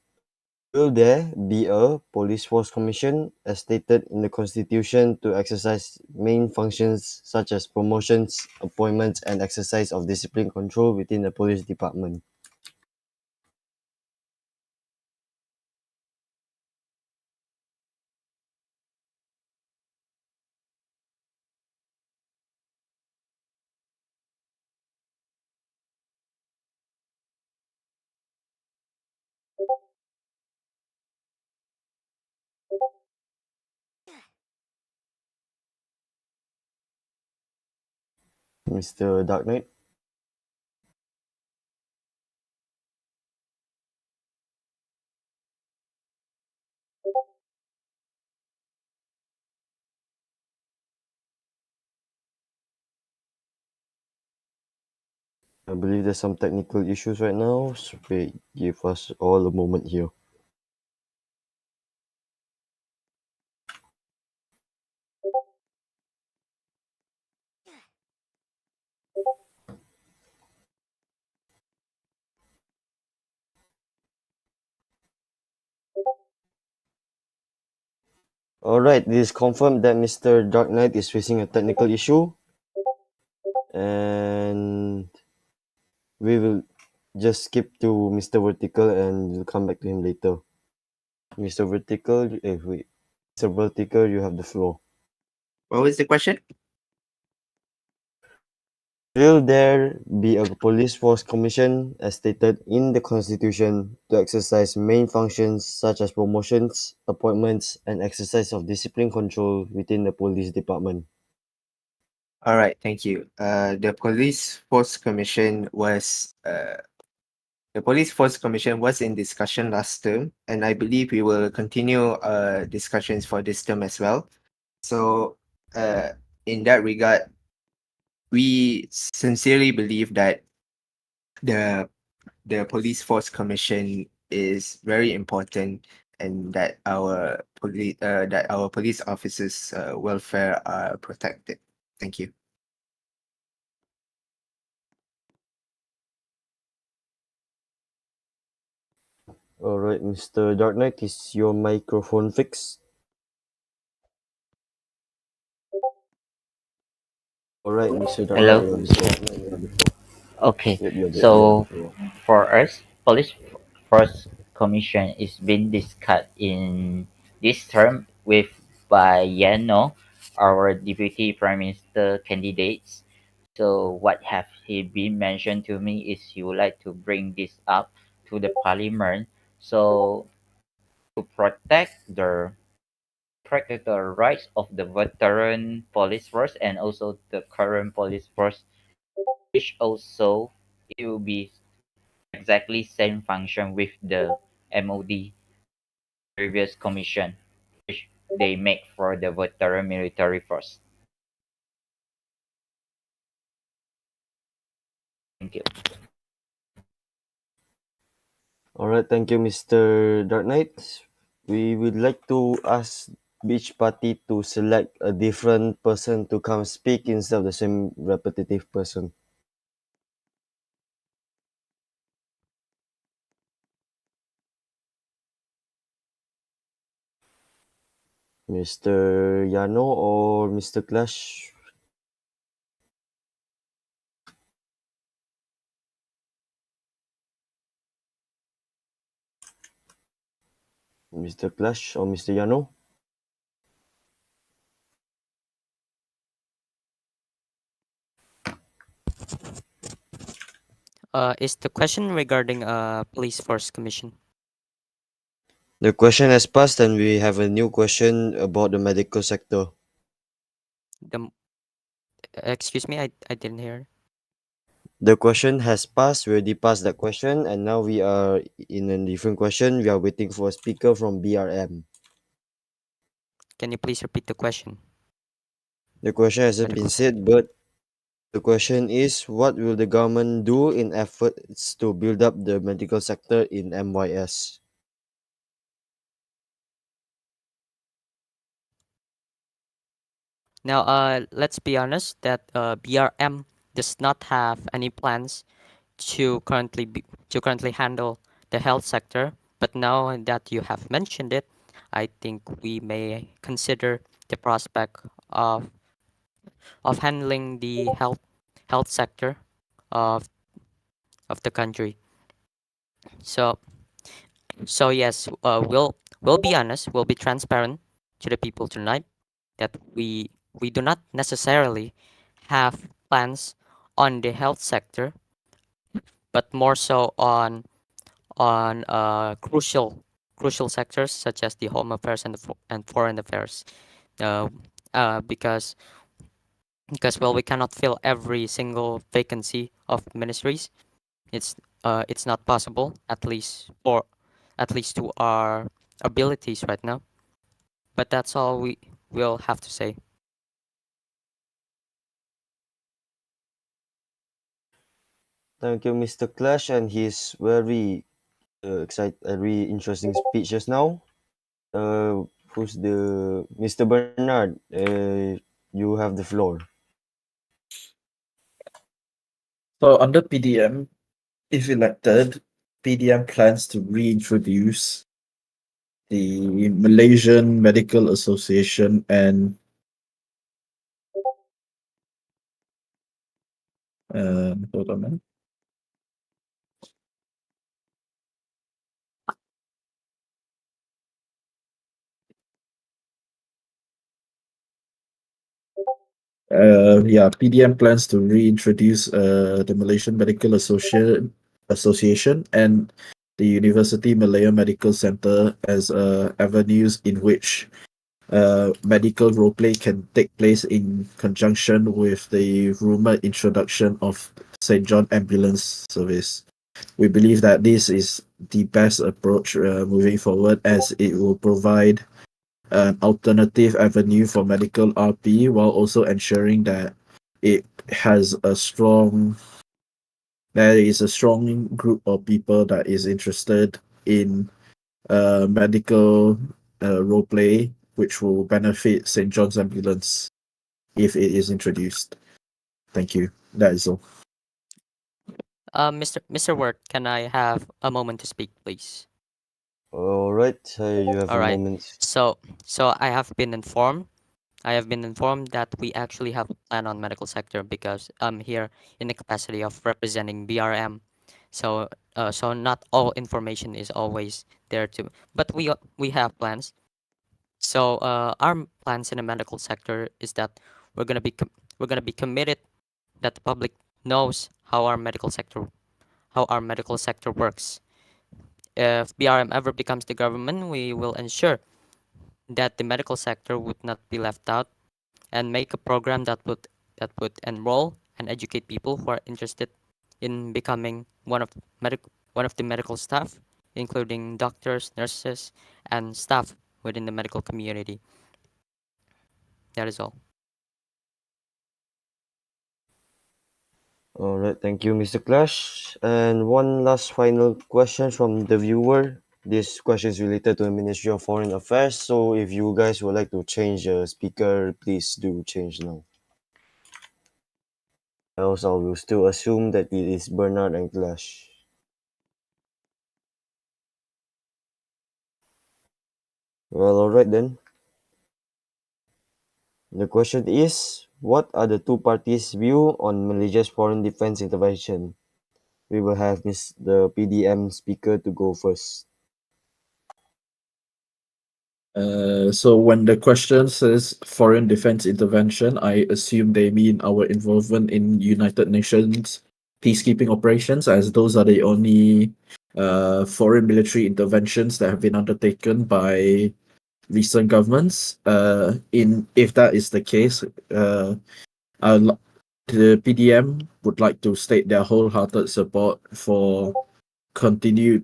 will there be a police force commission as stated in the constitution to exercise main functions such as promotions, appointments, and exercise of discipline control within the police department? Mr. Dark Knight? I believe there's some technical issues right now, so give us all a moment here. Alright, it is confirmed that Mr. Dark Knight is facing a technical issue, and we will just skip to Mr. Vertical and we'll come back to him later. Mr. Vertical, wait. Mr. Vertical, you have the floor. What was the question? Will there be a police force commission as stated in the constitution to exercise main functions such as promotions, appointments, and exercise of discipline control within the police department? All right, thank you. The Police Force Commission was in discussion last term, and I believe we will continue discussions for this term as well. So, in that regard, we sincerely believe that the Police Force Commission is very important, and that our police officers' welfare are protected. Thank you. Alright, Mr. Dark Knight, is your microphone fixed? Alright, Mr. Dark Knight, Hello. you have the floor. Okay. Yep, you have So the floor. for us, Police Force Commission is being discussed in this term with by Yano, our Deputy Prime Minister candidates. So what have he been mentioned to me is he would like to bring this up to the Parliament. So to protect the rights of the veteran police force and also the current police force, which also it will be exactly same function with the MOD previous commission, which they make for the veteran military force. Thank you. Alright, thank you, Mr. Dark Knight. We would like to ask each party to select a different person to come speak instead of the same repetitive person. Mr. Yano or Mr. Clash? Mr. Clash or Mr. Yano? Is the question regarding police force commission? The question has passed and we have a new question about the medical sector. The excuse me, I didn't hear. The question has passed. We already passed that question and now we are in a different question. We are waiting for a speaker from BRM. Can you please repeat the question? The question hasn't Medical been said, but the question is what will the government do in efforts to build up the medical sector in MYS? Now, let's be honest that BRM does not have any plans to currently handle the health sector. But now that you have mentioned it, I think we may consider the prospect of handling the health sector of the country. So yes, we'll be honest, we'll be transparent to the people tonight that we do not necessarily have plans on the health sector, but more so on crucial sectors such as the home affairs and and foreign affairs. Uh, because well, we cannot fill every single vacancy of ministries. It's not possible, at least to our abilities right now. But that's all we will have to say. Thank you, Mr. Clash, and his very very interesting speech just now. Who's the Mr. Bernard? You have the floor. So under PDM, if elected, PDM plans to reintroduce the Malaysian Medical Association and hold on, man. PDM plans to reintroduce the Malaysian Medical Association and the University Malaya Medical Center as avenues in which medical roleplay can take place in conjunction with the rumored introduction of St. John Ambulance Service. We believe that this is the best approach moving forward as it will provide an alternative avenue for medical RP while also ensuring that it has a strong there is a strong group of people that is interested in medical role play, which will benefit St. John's Ambulance if it is introduced. Thank you. That is all. Mr. Word, can I have a moment to speak, please? All right, you have All a right. moment. So I have been informed. I have been informed that we actually have a plan on medical sector because I'm here in the capacity of representing BRM. So not all information is always there too, but we have plans. So our plans in the medical sector is that we're gonna be committed that the public knows how our medical sector works. If BRM ever becomes the government, we will ensure that the medical sector would not be left out and make a program that would enroll and educate people who are interested in becoming one of the medical staff, including doctors, nurses, and staff within the medical community. That is all. All right, thank you, Mr. Clash. And one last final question from the viewer. This question is related to the Ministry of Foreign Affairs. So if you guys would like to change the speaker, please do change now. Else I will still assume that it is Bernard and Clash. Well, all right then. The question is, what are the two parties' view on Malaysia's foreign defense intervention? We will have the PDM speaker to go first. So when the question says foreign defense intervention, I assume they mean our involvement in United Nations peacekeeping operations, as those are the only foreign military interventions that have been undertaken by recent governments. In if that is the case, I'd li- the PDM would like to state their wholehearted support for continued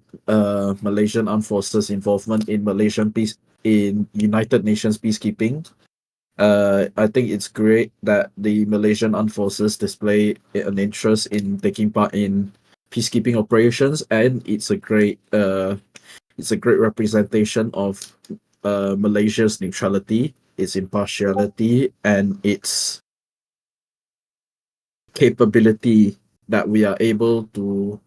Malaysian Armed Forces involvement in United Nations peacekeeping. I think it's great that the Malaysian Armed Forces display an interest in taking part in peacekeeping operations, and it's a great representation of Malaysia's neutrality, its impartiality, and its capability that we are able to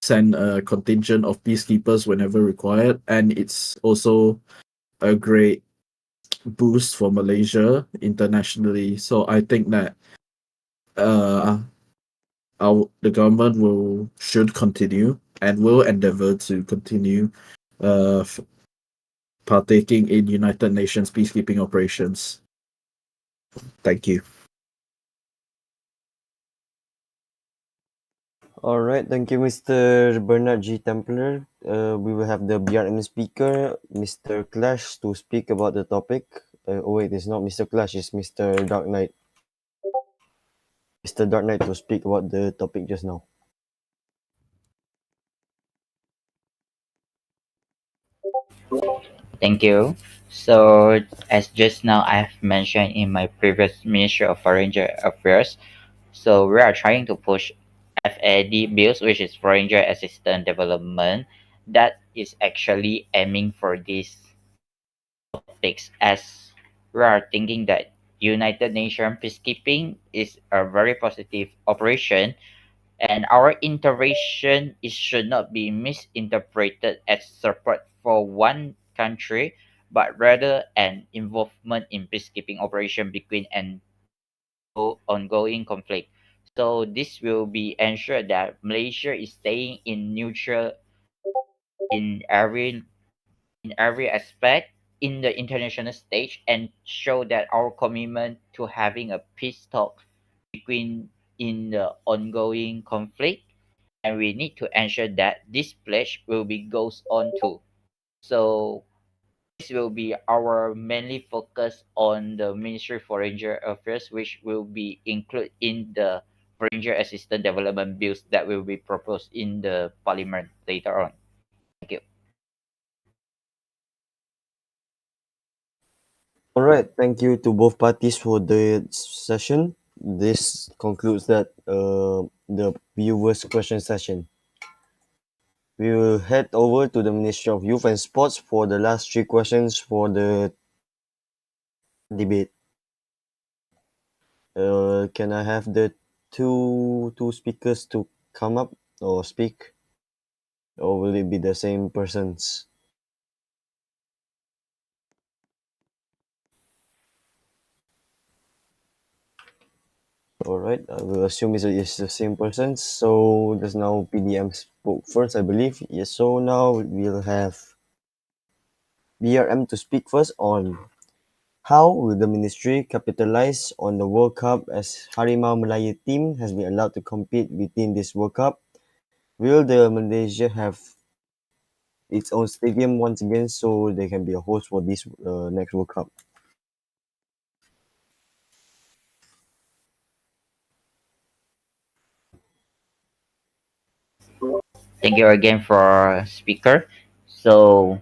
send a contingent of peacekeepers whenever required, and it's also a great boost for Malaysia internationally. So I think that uh, the government will should continue and will endeavor to continue uh, partaking in United Nations peacekeeping operations. Thank you. All right, thank you, Mr. BernardGTempler. We will have the BRM speaker, Mr. Clash, to speak about the topic. Oh wait, it's not Mr. Clash, it's Mr. Dark Knight. Mr. Dark Knight to speak about the topic just now. Thank you. So, as just now I've mentioned in my previous Ministry of Foreign Affairs, so we are trying to push FAD bills, which is Foreign Assistance Development, that is actually aiming for these topics, as we are thinking that United Nations peacekeeping is a very positive operation, and our intervention is should not be misinterpreted as support for one country, but rather an involvement in peacekeeping operation between an ongoing conflict. So this will be ensure that Malaysia is staying in neutral in every aspect in the international stage, and show that our commitment to having a peace talk between in the ongoing conflict, and we need to ensure that this pledge will be goes on too. So this will be our mainly focus on the Ministry of Foreign Affairs, which will be included in the Foreign Assistance Development bills that will be proposed in the Parliament later on. Thank you. All right, thank you to both parties for the session. This concludes the viewers' question session. We will head over to the Ministry of Youth and Sports for the last three questions for the debate. Can I have the two speakers to come up or speak, or will it be the same persons? All right, I will assume it's the same person. So just now PDM spoke first, I believe. Yes. So now we'll have BRM to speak first on how will the ministry capitalize on the World Cup, as Harimau Melaya team has been allowed to compete within this World Cup? Will the Malaysia have its own stadium once again so they can be a host for this next World Cup? Thank you again for speaker. So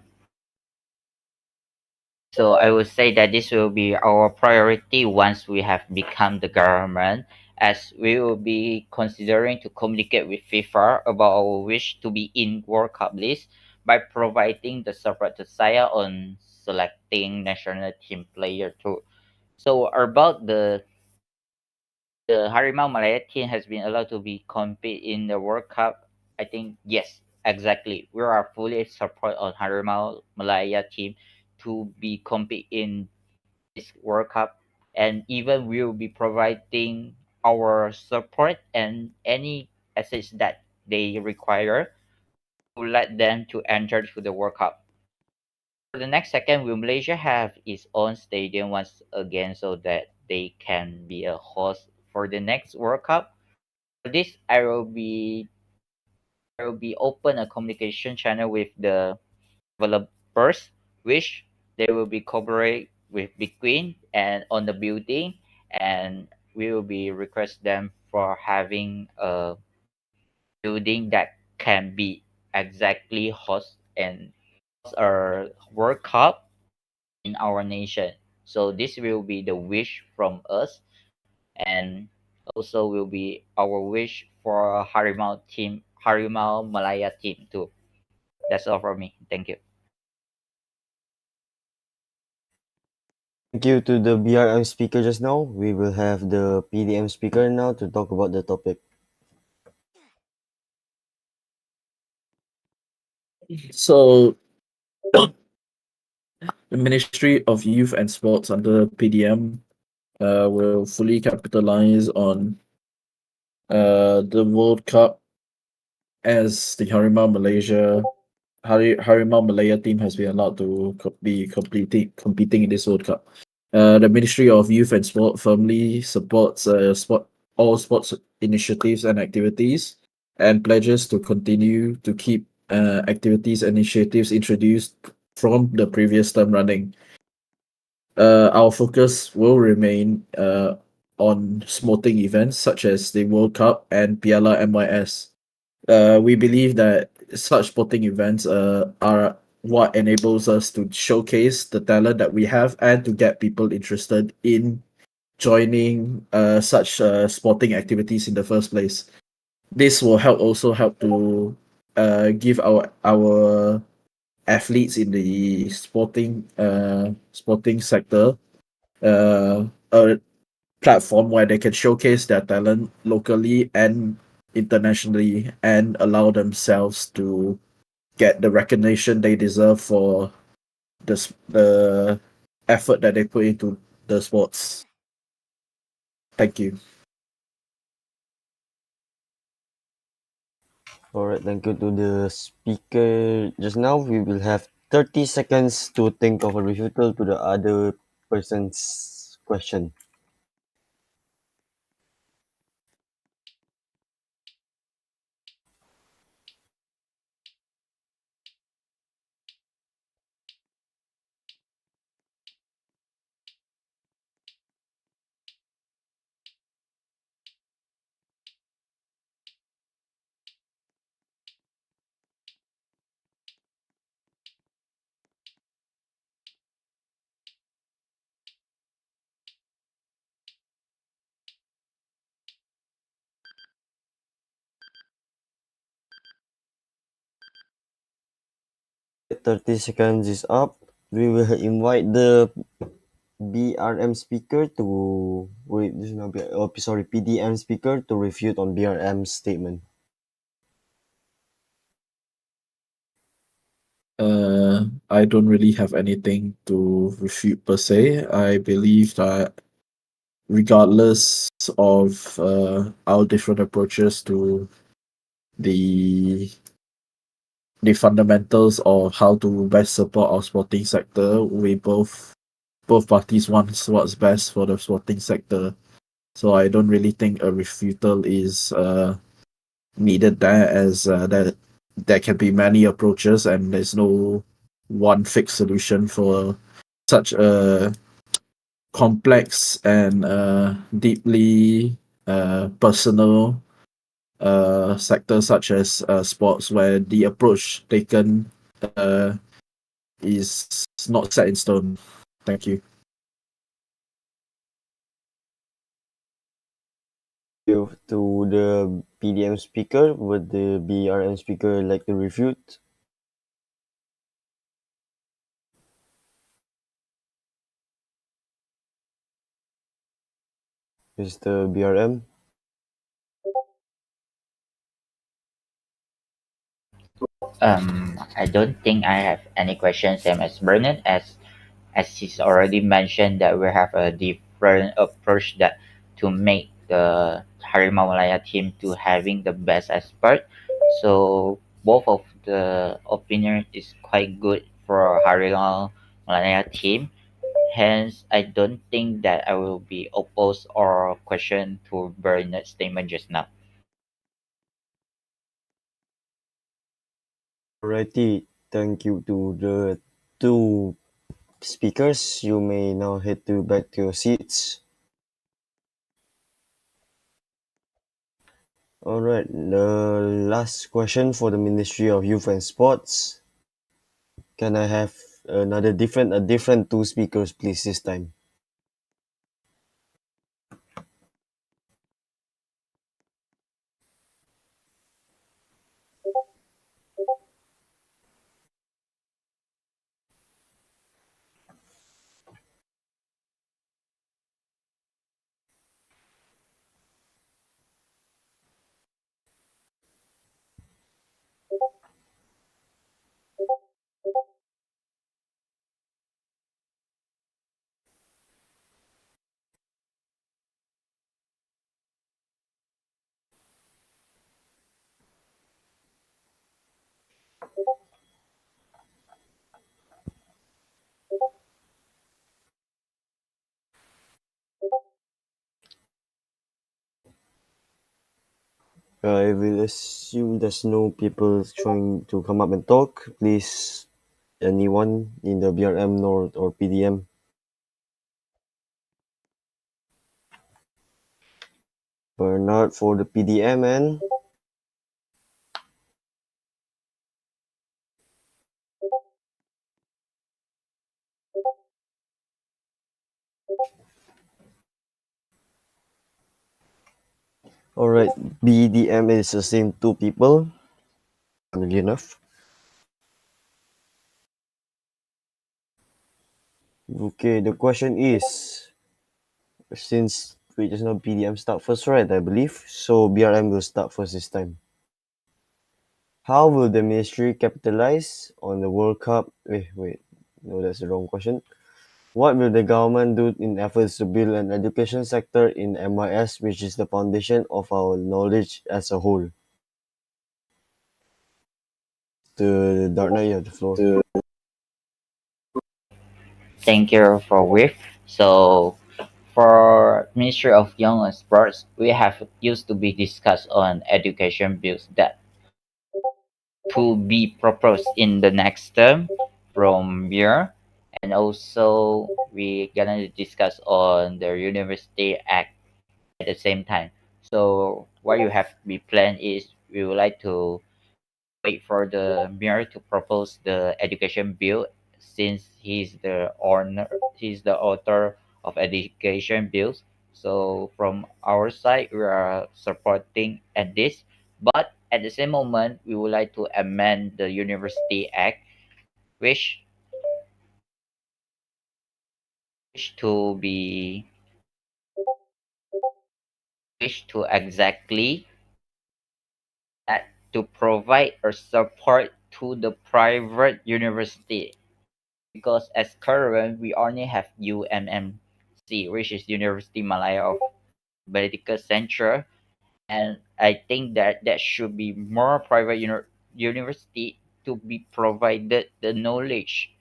So I would say that this will be our priority once we have become the government, as we will be considering to communicate with FIFA about our wish to be in World Cup list by providing the support to SIA on selecting national team player too. So about the Harimau Malaya team has been allowed to be compete in the World Cup. I think yes, exactly. We are fully support on Harimau Malaya team to be compete in this World Cup. and even we will be providing our support and any assets that they require to let them to enter to the World Cup. For the next second, will Malaysia have its own stadium once again so that they can be a host for the next World Cup? For this, I will be open a communication channel with the developers, which they will be cooperate with Big Queen and on the building, and we will be request them for having a building that can be exactly host and host a World Cup in our nation. So this will be the wish from us, and also will be our wish for Harimau Malaya team too. That's all from me. Thank you. Thank you to the BRM speaker just now. We will have the PDM speaker now to talk about the topic. So, the Ministry of Youth and Sports under PDM will fully capitalize on the World Cup as the Harimau Malaya team has been allowed to be competing in this World Cup. The Ministry of Youth and Sport firmly supports all sports initiatives and activities, and pledges to continue to keep activities and initiatives introduced from the previous term running. Our focus will remain on sporting events such as the World Cup and Piala MYS. We believe that such sporting events are what enables us to showcase the talent that we have and to get people interested in joining such sporting activities in the first place. This will help to give our athletes in the sporting sector a platform where they can showcase their talent locally and internationally and allow themselves to get the recognition they deserve for the effort that they put into the sports. Thank you. Alright, thank you to the speaker just now. We will have 30 seconds to think of a rebuttal to the other person's question. Alright, 30 seconds is up. We will invite the BRM speaker to wait. This is not sorry, PDM speaker to refute on BRM's statement. I don't really have anything to refute per se. I believe that regardless of our different approaches to the the fundamentals of how to best support our sporting sector, we both parties want what's best for the sporting sector. So I don't really think a refutal is needed there, as that there can be many approaches and there's no one fixed solution for such a complex and deeply personal sector such as sports, where the approach taken is not set in stone. Thank you. You to the PDM speaker. Would the BRM speaker like to refute? Mr. BRM? I don't think I have any questions, same as Bernard, as he's already mentioned that we have a different approach that to make the Harimau Malaya team to having the best expert. So both of the opinion is quite good for Harimau Malaya team. Hence, I don't think that I will be opposed or question to Bernard's statement just now. Alrighty, thank you to the two speakers. You may now head back to your seats. Alright, the last question for the Ministry of Youth and Sports. Can I have a different two speakers, please, this time? I will assume there's no people trying to come up and talk. Please, anyone in the BRM or PDM? Bernard for the PDM and alright, BDM is the same two people. Funnily enough. Okay, the question is, since we just know PDM start first, right? I believe so. BRM will start first this time. How will the ministry capitalize on the World Cup? Wait, no, that's the wrong question. What will the government do in efforts to build an education sector in MYS, which is the foundation of our knowledge as a whole? The Dark Knight, you have the floor. Thank you for with. So for Ministry of Young and Sports, we have used to be discussed on education bills that to be proposed in the next term from here, and also we gonna discuss on the University Act at the same time. So what you have to be planned is we would like to wait for the mayor to propose the education bill since he's the author of education bills. So from our side we are supporting at this, but at the same moment we would like to amend the University Act which to be wish to exactly that to provide or support to the private university because as current we only have UMMC, which is University Malaya of Medical Center, and I think that that should be more private university to be provided the knowledge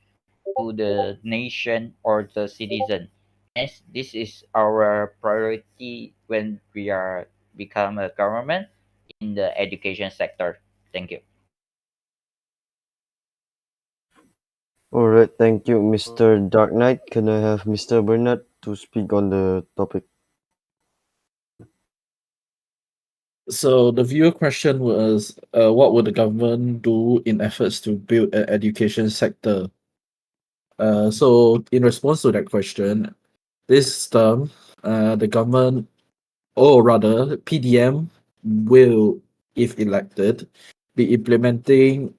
to the nation or the citizen. Hence, this is our priority when we are become a government in the education sector. Thank you. Alright, thank you, Mr. Dark Knight. Can I have Mr. Bernard to speak on the topic? So the viewer question was, what would the government do in efforts to build an education sector? So in response to that question, this term, the government, or rather PDM, will, if elected, be implementing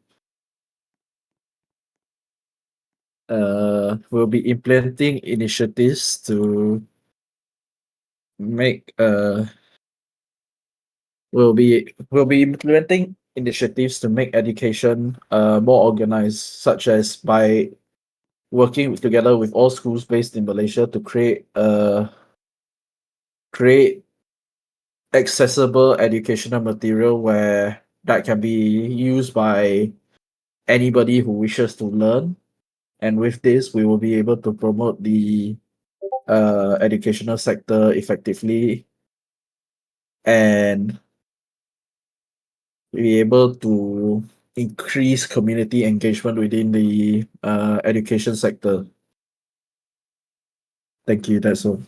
initiatives to make will be implementing initiatives to make education more organized, such as by working together with all schools based in Malaysia to create a create accessible educational material where that can be used by anybody who wishes to learn. And with this, we will be able to promote the educational sector effectively and be able to increase community engagement within the education sector. Thank you. That's all.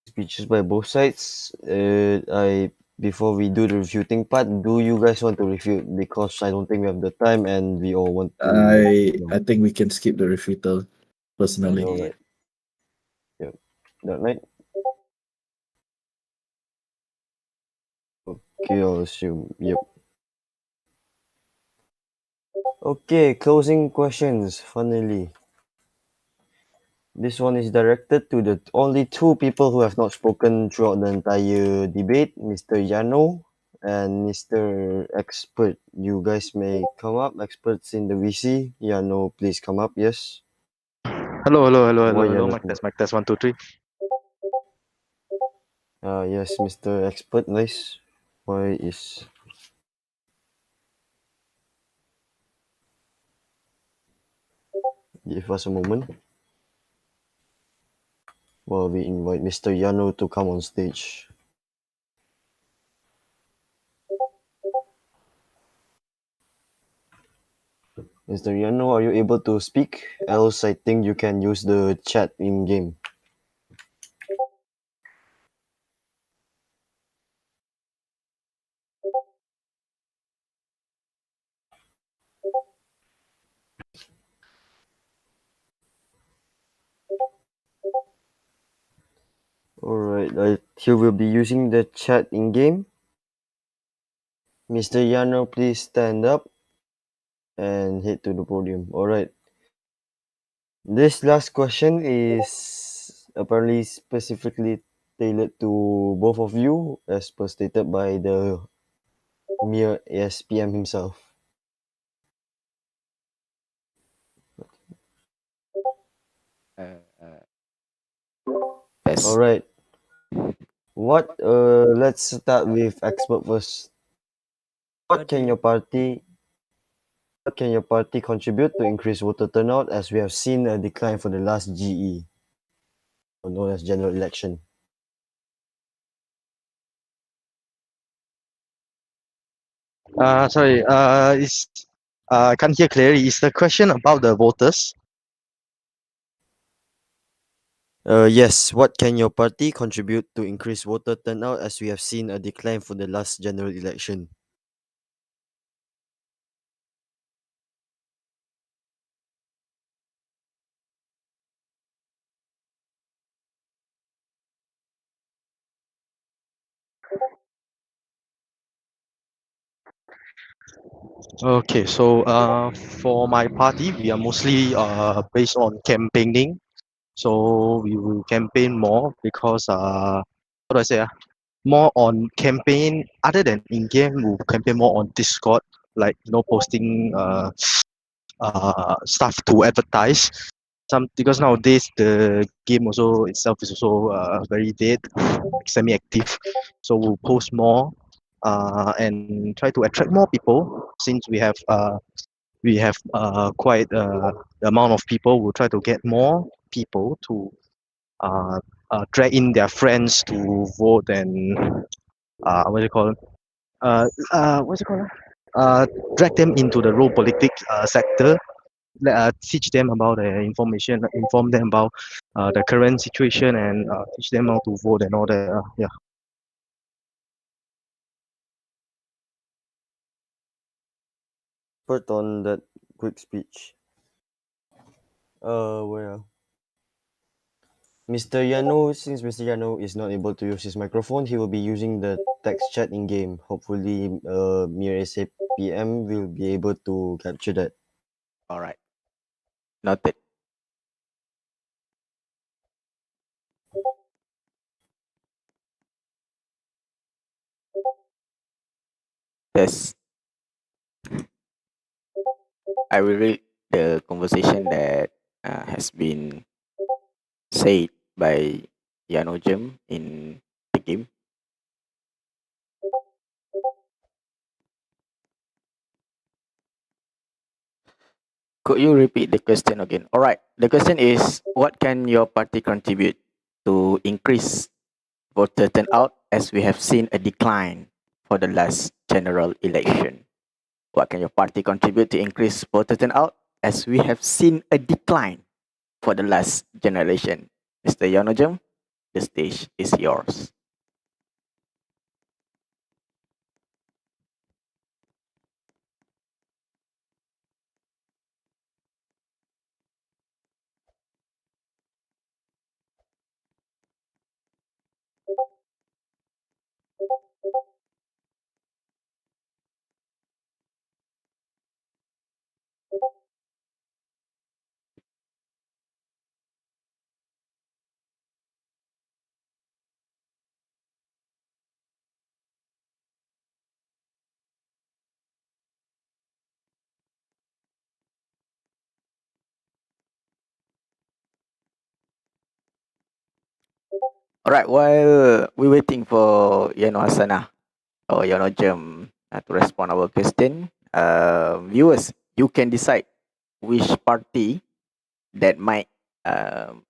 Speeches by both sides. Before we do the refuting part, do you guys want to refute? Because I don't think we have the time and we all want to. I think we can skip the refutal personally. All right. Yep. DarkKnight. Okay, I'll assume. Yep. Okay, closing questions. Finally, this one is directed to the only two people who have not spoken throughout the entire debate, Mr. Yano and Mr. Expert. You guys may come up. Experts in the VC. Yano, please come up. Yes. Why Yano? Mic test, 1, 2, 3. Yes, Mr. Expert. Nice. Why is Give us a moment while we invite Mr. Yano to come on stage. Mr. Yano, are you able to speak? Else, I think you can use the chat in game. Alright, he will be using the chat in game. Mr. Yano, please stand up and head to the podium. Alright. This last question is apparently specifically tailored to both of you, as per stated by the mere ASPM himself. Yes. Alright. Let's start with expert first. What can your party contribute to increase voter turnout, as we have seen a decline for the last GE, or known as general election? Sorry, I can't hear clearly. Is the question about the voters? Yes. What can your party contribute to increase voter turnout, as we have seen a decline for the last general election? Okay, so for my party, we are mostly based on campaigning. So we will campaign more because how do I say more on campaign other than in game. We'll campaign more on Discord, like posting stuff to advertise. Because nowadays the game also itself is also very dead, semi-active. So we'll post more and try to attract more people. Since we have quite the amount of people, we'll try to get more people to drag in their friends to vote and what do you call it? What's it called? Drag them into the role politics sector. Teach them about the information, inform them about the current situation, and teach them how to vote and all that. Yeah. Expert on that quick speech. Well, Mr. Yano, since Mr. Yano is not able to use his microphone, he will be using the text chat in game. Hopefully, mere SAPM will be able to capture that. All right. Noted. Yes. I will read the conversation that has been said by Yanojem in the game. Could you repeat the question again? All right. The question is, what can your party contribute to increase voter turnout as we have seen a decline for the last general election? What can your party contribute to increase voter turnout as we have seen a decline for the last generation? Mr. Yanojem, the stage is yours. All right, while we're waiting for Yano Hasana or Yano Jem to respond our question, viewers, you can decide which party that might um,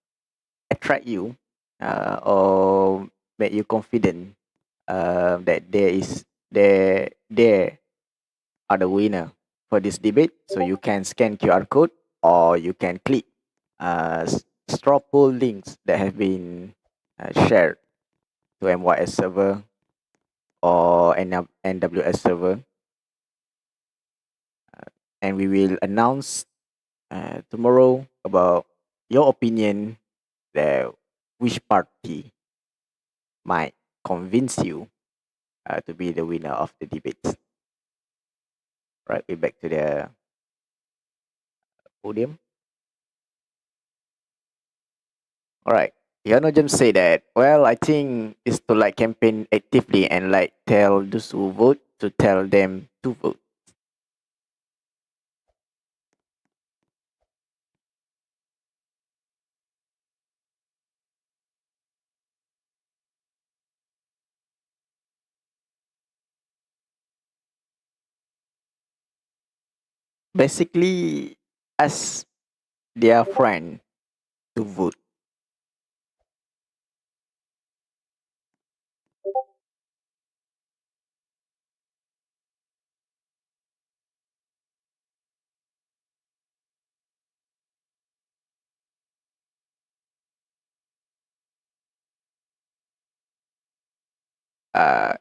attract you or make you confident that there are the winner for this debate. So you can scan QR code or you can click straw poll links that have been shared to MYS server or NWS server, and we will announce tomorrow about your opinion that which party might convince you to be the winner of the debate. Right, we're back to the podium. All right. Yanojem say that, well, I think it's to like campaign actively and like tell those who vote to tell them to vote. Basically, ask their friend to vote.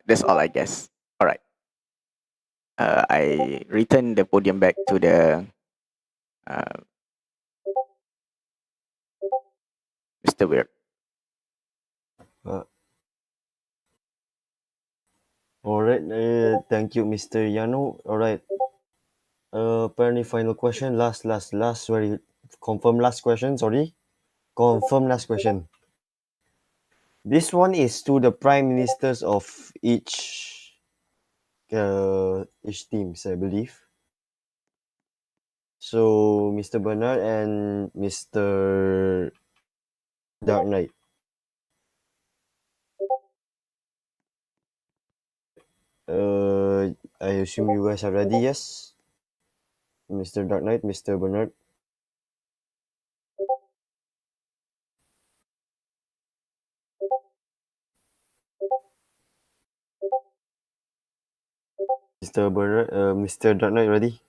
That's all, I guess. All right. I return the podium back to the uh, Mr. Weird. Uh, all right. Thank you, Mr. Yano. All right. Apparently, final question. Last. Very confirm last question. Sorry. Confirm last question. This one is to the prime ministers of each teams, I believe. So, Mr. Bernard and Mr. Dark Knight. I assume you guys are ready, yes? Mr. Dark Knight, Mr. Bernard. Mr. Dark Knight, ready?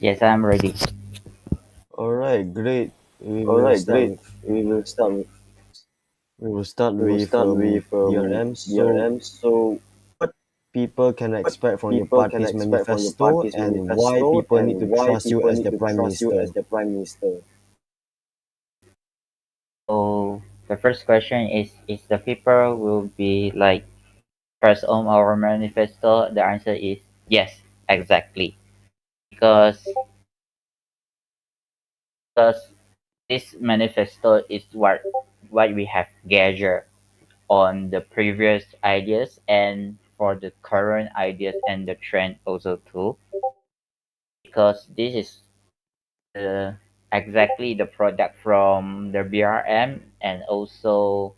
Yes, I'm ready. All right, great. We All will right, start great. with We will start with DRM. So, DRM. So, people can expect from your people can party's expect from your manifesto party's and why manifesto people need and to why trust you people as need the to prime trust you as minister. the prime minister. So the first question is the people will be like trust on our manifesto? The answer is yes, exactly. Because because this manifesto is what we have gathered on the previous ideas and for the current ideas and the trend also too, because this is the exactly the product from the BRM, and also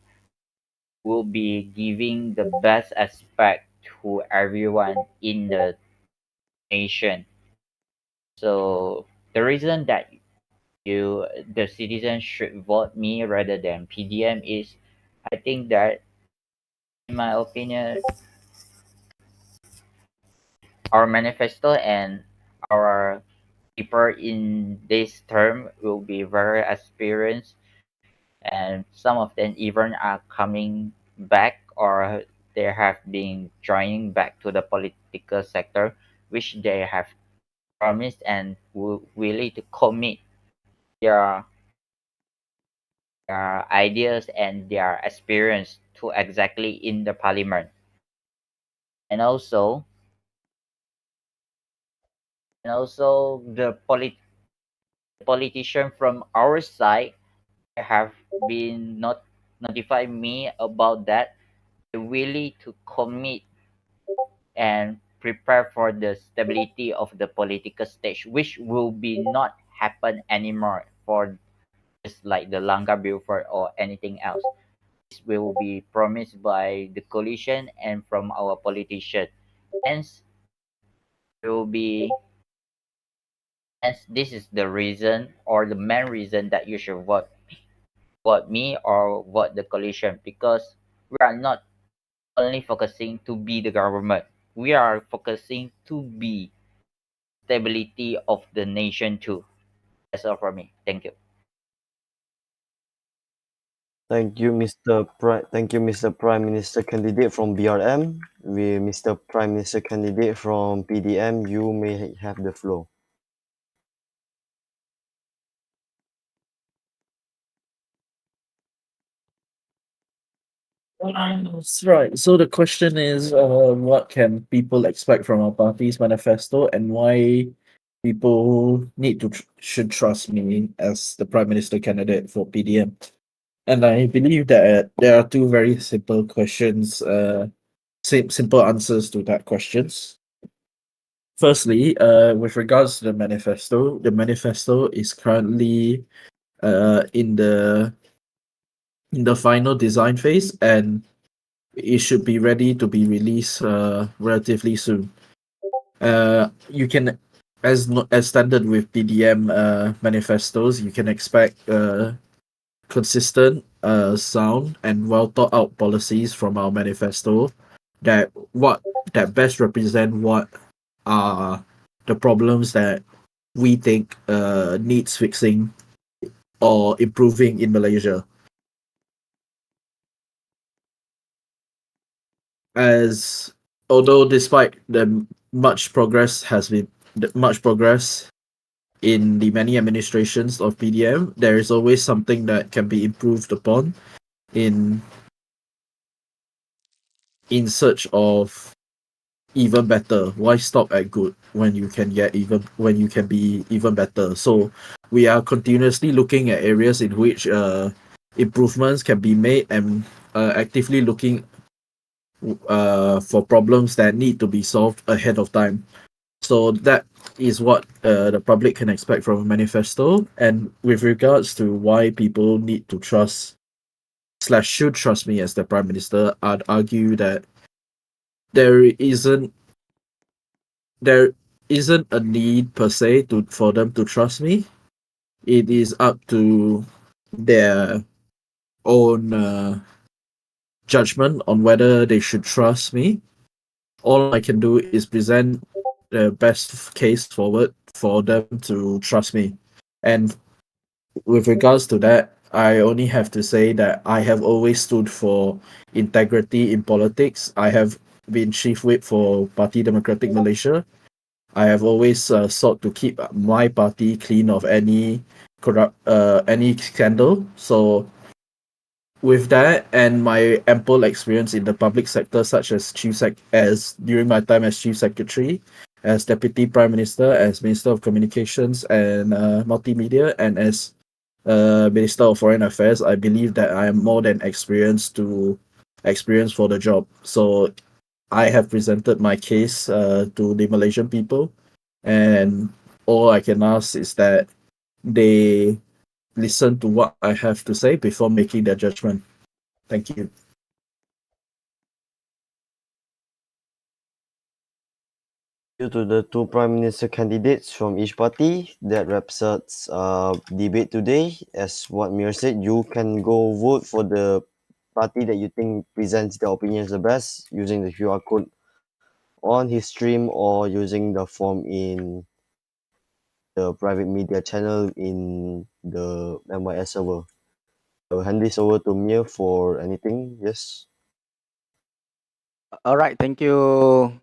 will be giving the best aspect to everyone in the nation. So the reason that the citizens should vote me rather than PDM is, I think that in my opinion, our manifesto and our people in this term will be very experienced, and some of them even are coming back, or they have been joining back to the political sector, which they have promised and willing to commit their, their ideas and their experience to exactly in the parliament. And also the politician from our side have been notified me about that, they're willing to commit and prepare for the stability of the political stage, which will be not happen anymore for just like the Langka Beaufort or anything else. This will be promised by the coalition and from our politician. Hence, will be hence this is the reason or the main reason that you should vote me or vote the coalition, because we are not only focusing to be the government. We are focusing to be stability of the nation too. That's all for me. Thank you. Thank you, Mr. Prime Minister candidate from BRM. We, Mr. Prime Minister candidate from PDM, you may have the floor. That's right. So the question is, what can people expect from our party's manifesto, and why people should trust me as the prime minister candidate for PDM? And I believe that there are two very simple questions, simple answers to that questions. Firstly, with regards to the manifesto is currently in the final design phase, and it should be ready to be released relatively soon. You can, as standard with PDM manifestos, you can expect consistent, sound, and well thought out policies from our manifesto that best represent what are the problems that we think needs fixing or improving in Malaysia. As although despite the much progress in the many administrations of PDM, there is always something that can be improved upon in search of even better. Why stop at good when you can be even better? So we are continuously looking at areas in which improvements can be made, and actively looking for problems that need to be solved ahead of time. So that is what the public can expect from a manifesto. And with regards to why people need to trust / should trust me as the prime minister, I'd argue that there isn't a need per se for them to trust me. It is up to their own judgment on whether they should trust me. All I can do is present the best case forward for them to trust me. And with regards to that, I only have to say that I have always stood for integrity in politics. I have been chief whip for Parti Democratic Malaysia. I have always sought to keep my party clean of any any scandal. So with that and my ample experience in the public sector, such as during my time as chief secretary, as Deputy Prime Minister, as Minister of Communications and Multimedia, and as Minister of Foreign Affairs, I believe that I am more than experienced for the job. So I have presented my case to the Malaysian people, and all I can ask is that they listen to what I have to say before making their judgment. Thank you. Due to the two Prime Minister candidates from each party, that wraps up debate today. As what Mir said, you can go vote for the party that you think presents their opinions the best using the QR code on his stream or using the form in the private media channel in the MYS server. I will hand this over to Mir for anything. Yes. All right, thank you.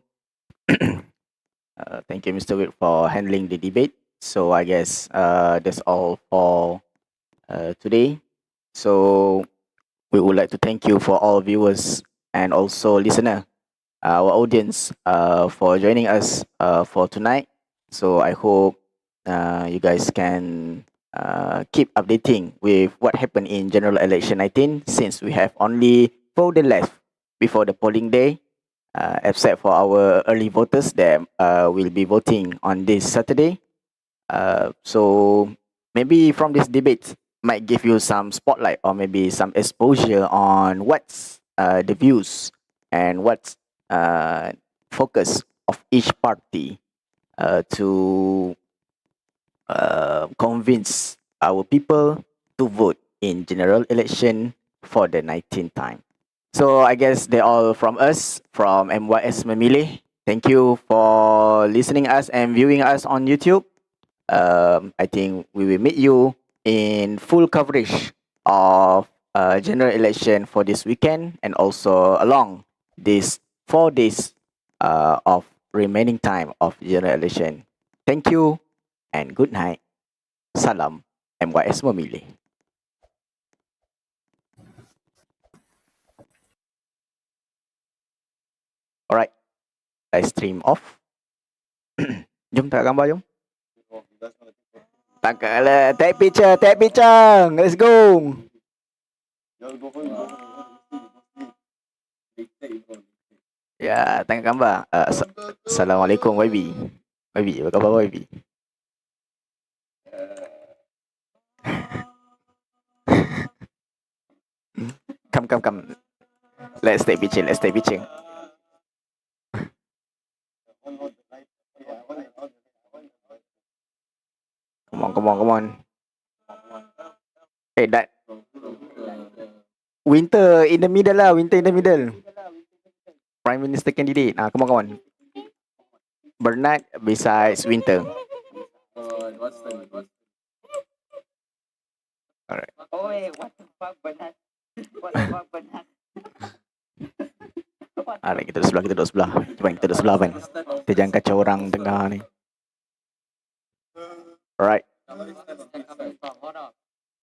Thank you, Mr. Witt, for handling the debate. So I guess that's all for today. So we would like to thank you for all viewers and also listener, our audience, for joining us for tonight. So I hope you guys can keep updating with what happened in general election 19, since we have only 4 days left before the polling day, except for our early voters that will be voting on this Saturday. So maybe from this debate might give you some spotlight or maybe some exposure on what's the views and what's focus of each party to convince our people to vote in general election for the 19th time. So I guess they're all from us, from MYS Memilih. Thank you for listening us and viewing us on YouTube. I think we will meet you in full coverage of general election for this weekend and also along these 4 days of remaining time of general election. Thank you and good night. Salam MYS Memilih. Alright, live stream off. Jom tak gambar jom. Tak lah, take picture. Let's go. Ya, tengok gambar. Assalamualaikum YB. YB, apa khabar YB? Come. Let's take picture. Come on. Hey, that Winter in the middle lah. Prime Minister candidate. Come on. Bernard besides Winter. Alright. Oh, wait, what the fuck, Bernard? What the fuck, Bernard? Kita duduk sebelah. Cuba kita duduk sebelah kan. Kita jangan kacau orang tengah ni. Alright.